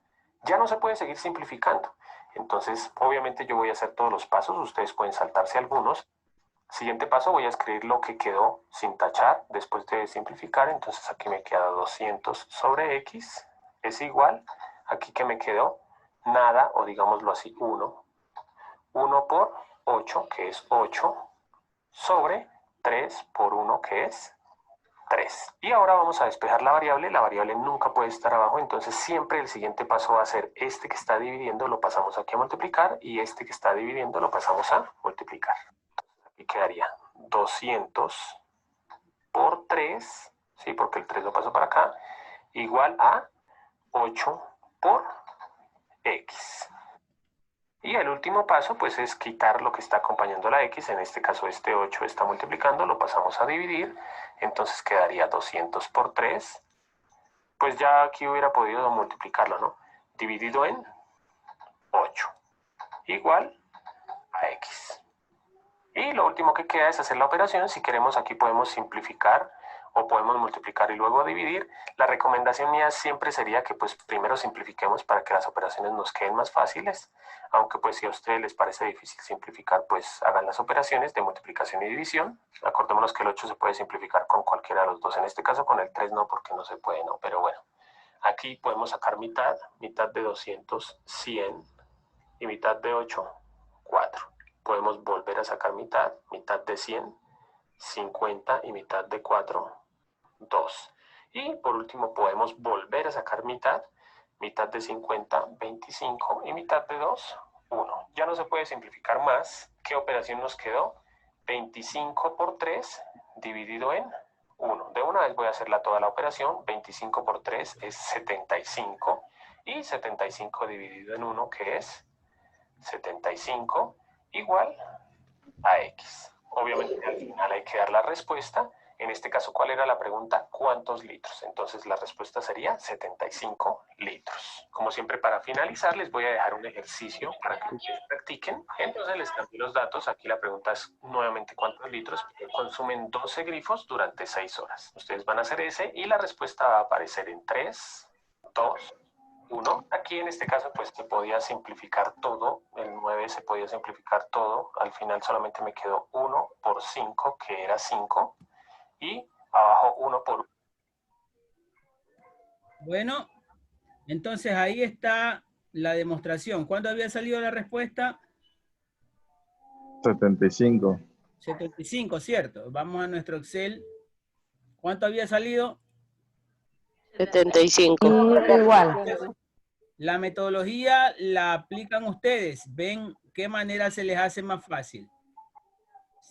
Ya no se puede seguir simplificando. Entonces, obviamente yo voy a hacer todos los pasos. Ustedes pueden saltarse algunos. Siguiente paso, voy a escribir lo que quedó sin tachar después de simplificar. Entonces, aquí me queda 200 sobre X. Es igual. Aquí que me quedó nada, o digámoslo así, 1. 1 por 8, que es 8, sobre 3 por 1, que es 3. Y ahora vamos a despejar la variable. La variable nunca puede estar abajo, entonces siempre el siguiente paso va a ser este que está dividiendo, lo pasamos aquí a multiplicar, y este que está dividiendo lo pasamos a multiplicar. Aquí quedaría 200 por 3, ¿sí? Porque el 3 lo paso para acá, igual a 8 por X. Y el último paso, pues, es quitar lo que está acompañando la X. En este caso, este 8 está multiplicando, lo pasamos a dividir. Entonces quedaría 200 por 3. Pues ya aquí hubiera podido multiplicarlo, ¿no? Dividido en 8. Igual a X. Y lo último que queda es hacer la operación. Si queremos, aquí podemos simplificar o podemos multiplicar y luego dividir. La recomendación mía siempre sería que pues primero simplifiquemos para que las operaciones nos queden más fáciles, aunque pues si a ustedes les parece difícil simplificar, pues hagan las operaciones de multiplicación y división. Acordémonos que el 8 se puede simplificar con cualquiera de los dos, en este caso con el 3 no, porque no se puede, no, pero bueno. Aquí podemos sacar mitad de 200, 100, y mitad de 8, 4. Podemos volver a sacar mitad de 100, 50, y mitad de 4, 2. Y por último podemos volver a sacar mitad de 50, 25, y mitad de 2, 1. Ya no se puede simplificar más. ¿Qué operación nos quedó? 25 por 3 dividido en 1. De una vez voy a hacerla toda la operación. 25 por 3 es 75. Y 75 dividido en 1, que es 75, igual a X. Obviamente al final hay que dar la respuesta. En este caso, ¿cuál era la pregunta? ¿Cuántos litros? Entonces la respuesta sería 75 litros. Como siempre, para finalizar, les voy a dejar un ejercicio para que ustedes practiquen. Entonces les cambio los datos. Aquí la pregunta es nuevamente ¿cuántos litros? Consumen 12 grifos durante 6 horas. Ustedes van a hacer ese y la respuesta va a aparecer en 3, 2, 1. Aquí en este caso pues se podía simplificar todo. El 9 se podía simplificar todo. Al final solamente me quedó 1 por 5, que era 5. Y abajo 1 por 1. Bueno, entonces ahí está la demostración. ¿Cuándo había salido la respuesta? 75. 75, ¿cierto? Vamos a nuestro Excel. ¿Cuánto había salido? 75. Igual. La metodología la aplican ustedes. ¿Ven qué manera se les hace más fácil?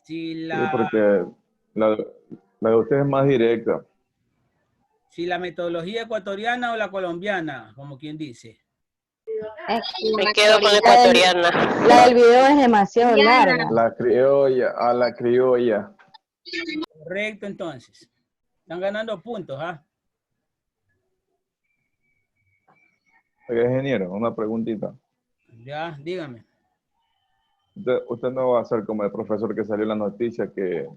Si Sí, la, porque la de ustedes es más directa. si la metodología ecuatoriana o la colombiana, como quien dice. Me quedo con ecuatoriana. La del video es demasiado larga. La criolla, a la criolla. Correcto, entonces. Están ganando puntos, ¿ah? Oiga, ingeniero, una preguntita. Ya, dígame. Usted no va a ser como el profesor que salió en la noticia que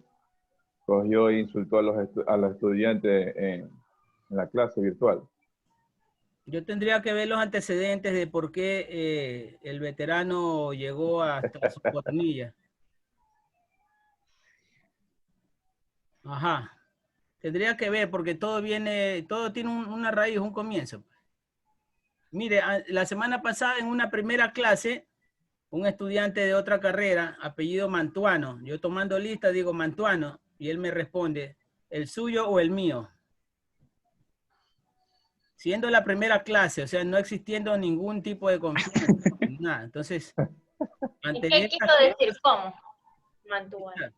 cogió e insultó a los estudiantes en la clase virtual. Yo tendría que ver los antecedentes de por qué el veterano llegó hasta su cornilla. Ajá. Tendría que ver porque todo viene, todo tiene una raíz, un comienzo. Mire, la semana pasada en una primera clase, un estudiante de otra carrera, apellido Mantuano, yo tomando lista digo Mantuano, y él me responde, ¿el suyo o el mío? Siendo la primera clase, o sea, no existiendo ningún tipo de confianza, nada. Entonces, ¿Y qué quiso decir? ¿Cómo? Mantuano.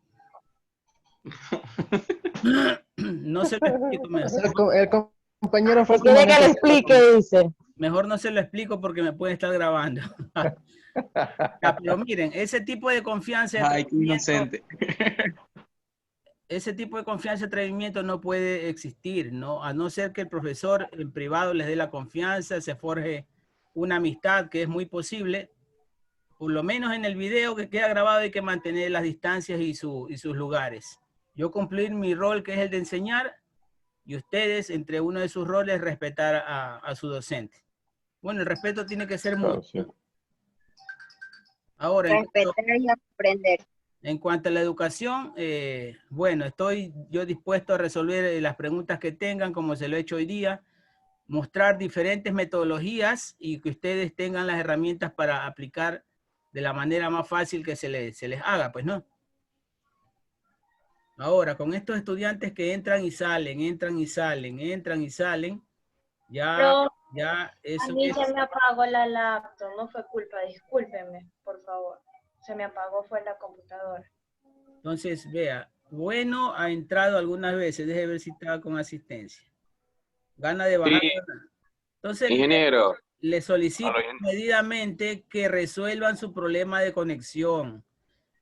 No se lo explico mejor. El compañero fue ¿Quiere que le explique? Dice. Mejor no se lo explico porque me puede estar grabando. Ya, pero miren, ese tipo de confianza... Ay, qué inocente. Ese tipo de confianza y atrevimiento no puede existir, ¿no? A no ser que el profesor en privado les dé la confianza, se forje una amistad, que es muy posible. Por lo menos en el video que queda grabado hay que mantener las distancias y sus lugares. Yo cumplir mi rol, que es el de enseñar, y ustedes, entre uno de sus roles, respetar a su docente. Bueno, el respeto tiene que ser mutuo. Sí. Ahora, Respetar y aprender. en cuanto a la educación, bueno, estoy yo dispuesto a resolver las preguntas que tengan, como se lo he hecho hoy día, mostrar diferentes metodologías y que ustedes tengan las herramientas para aplicar de la manera más fácil que se les haga, pues, ¿no? Ahora, con estos estudiantes que entran y salen, ya eso A mí es... se me apagó la laptop, no fue culpa, discúlpenme, por favor. Se me apagó, fue la computadora. Entonces, vea, bueno ha entrado algunas veces, deje ver si estaba con asistencia. Gana de bajar. Sí. Entonces, Ingeniero. le solicito medidamente que resuelvan su problema de conexión,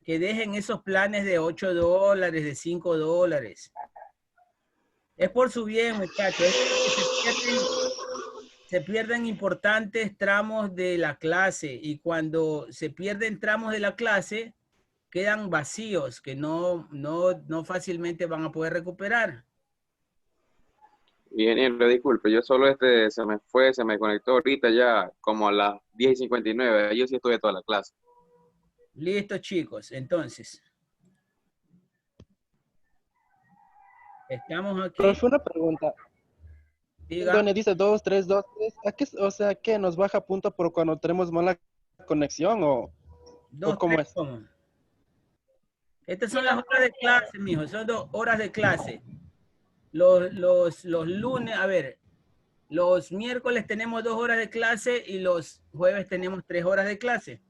que dejen esos planes de $8, de $5. Es por su bien, muchachos. Se pierden importantes tramos de la clase y cuando se pierden tramos de la clase, quedan vacíos que no fácilmente van a poder recuperar. Ingeniero, disculpe, yo solo se me conectó ahorita ya como a las 10:59. Yo sí estuve toda la clase. Listo, chicos. Entonces, estamos aquí. Profe, una pregunta. Diga. Donde dice 2, 3, 2, 3, ¿a qué, o sea, ¿qué nos baja punto por cuando tenemos mala conexión o cómo es? ¿Cómo? Estas son las horas de clase, mijo. Son 2 horas de clase. Los lunes, a ver, los miércoles tenemos 2 horas de clase y los jueves tenemos 3 horas de clase.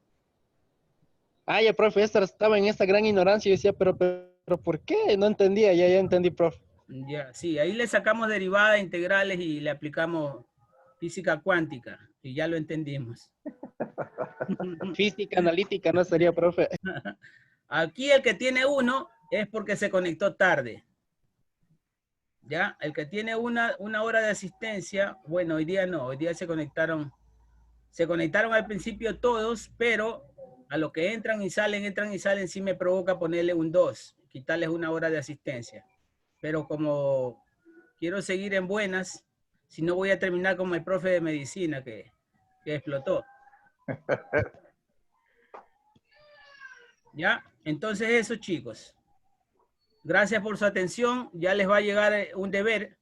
Ah, ya, profe, estaba en esta gran ignorancia y decía, pero ¿por qué? No entendía, ya entendí, profe. Ya, sí, ahí le sacamos derivadas integrales y le aplicamos física cuántica, y ya lo entendimos. Física analítica no sería, profe. Aquí el que tiene 1 es porque se conectó tarde. Ya, el que tiene una hora de asistencia, bueno, hoy día no, hoy día se conectaron al principio todos, pero a los que entran y salen, sí me provoca ponerle un 2, quitarles 1 hora de asistencia. Pero como quiero seguir en buenas, si no voy a terminar como el profe de medicina que explotó. ¿Ya? Entonces eso, chicos. Gracias por su atención. Ya les va a llegar un deber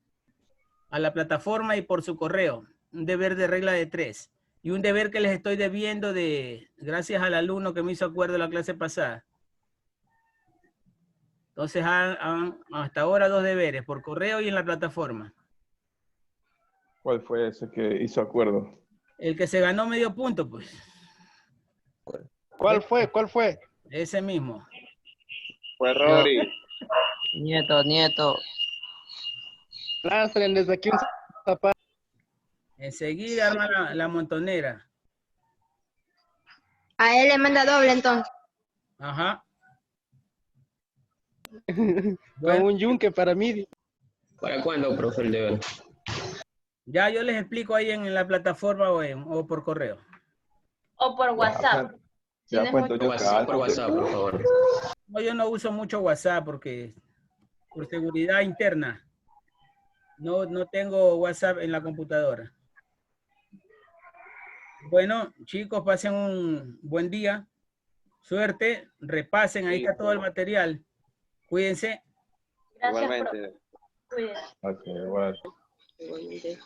a la plataforma y por su correo. Un deber de regla de 3. Y un deber que les estoy debiendo gracias al alumno que me hizo acuerdo la clase pasada. Entonces, hasta ahora 2 deberes, por correo y en la plataforma. ¿Cuál fue ese que hizo acuerdo? El que se ganó medio punto, pues. ¿Cuál fue? ¿Cuál fue? Ese mismo. Fue Rory. Nieto. Lázaren desde aquí un zapato. Enseguida arma la montonera. A él le manda doble entonces. Ajá. Con un yunque para mí. ¿Para cuándo, profe, el deber? Ya yo les explico ahí en la plataforma o por correo. O por WhatsApp. Ya, pues, Por WhatsApp, por favor. No, yo no uso mucho WhatsApp porque por seguridad interna no tengo WhatsApp en la computadora. Bueno, chicos, pasen un buen día. Suerte, repasen, ahí está todo el material. Cuídense. Gracias, Igualmente. profe. Cuídense. Ok, igual. Igualmente.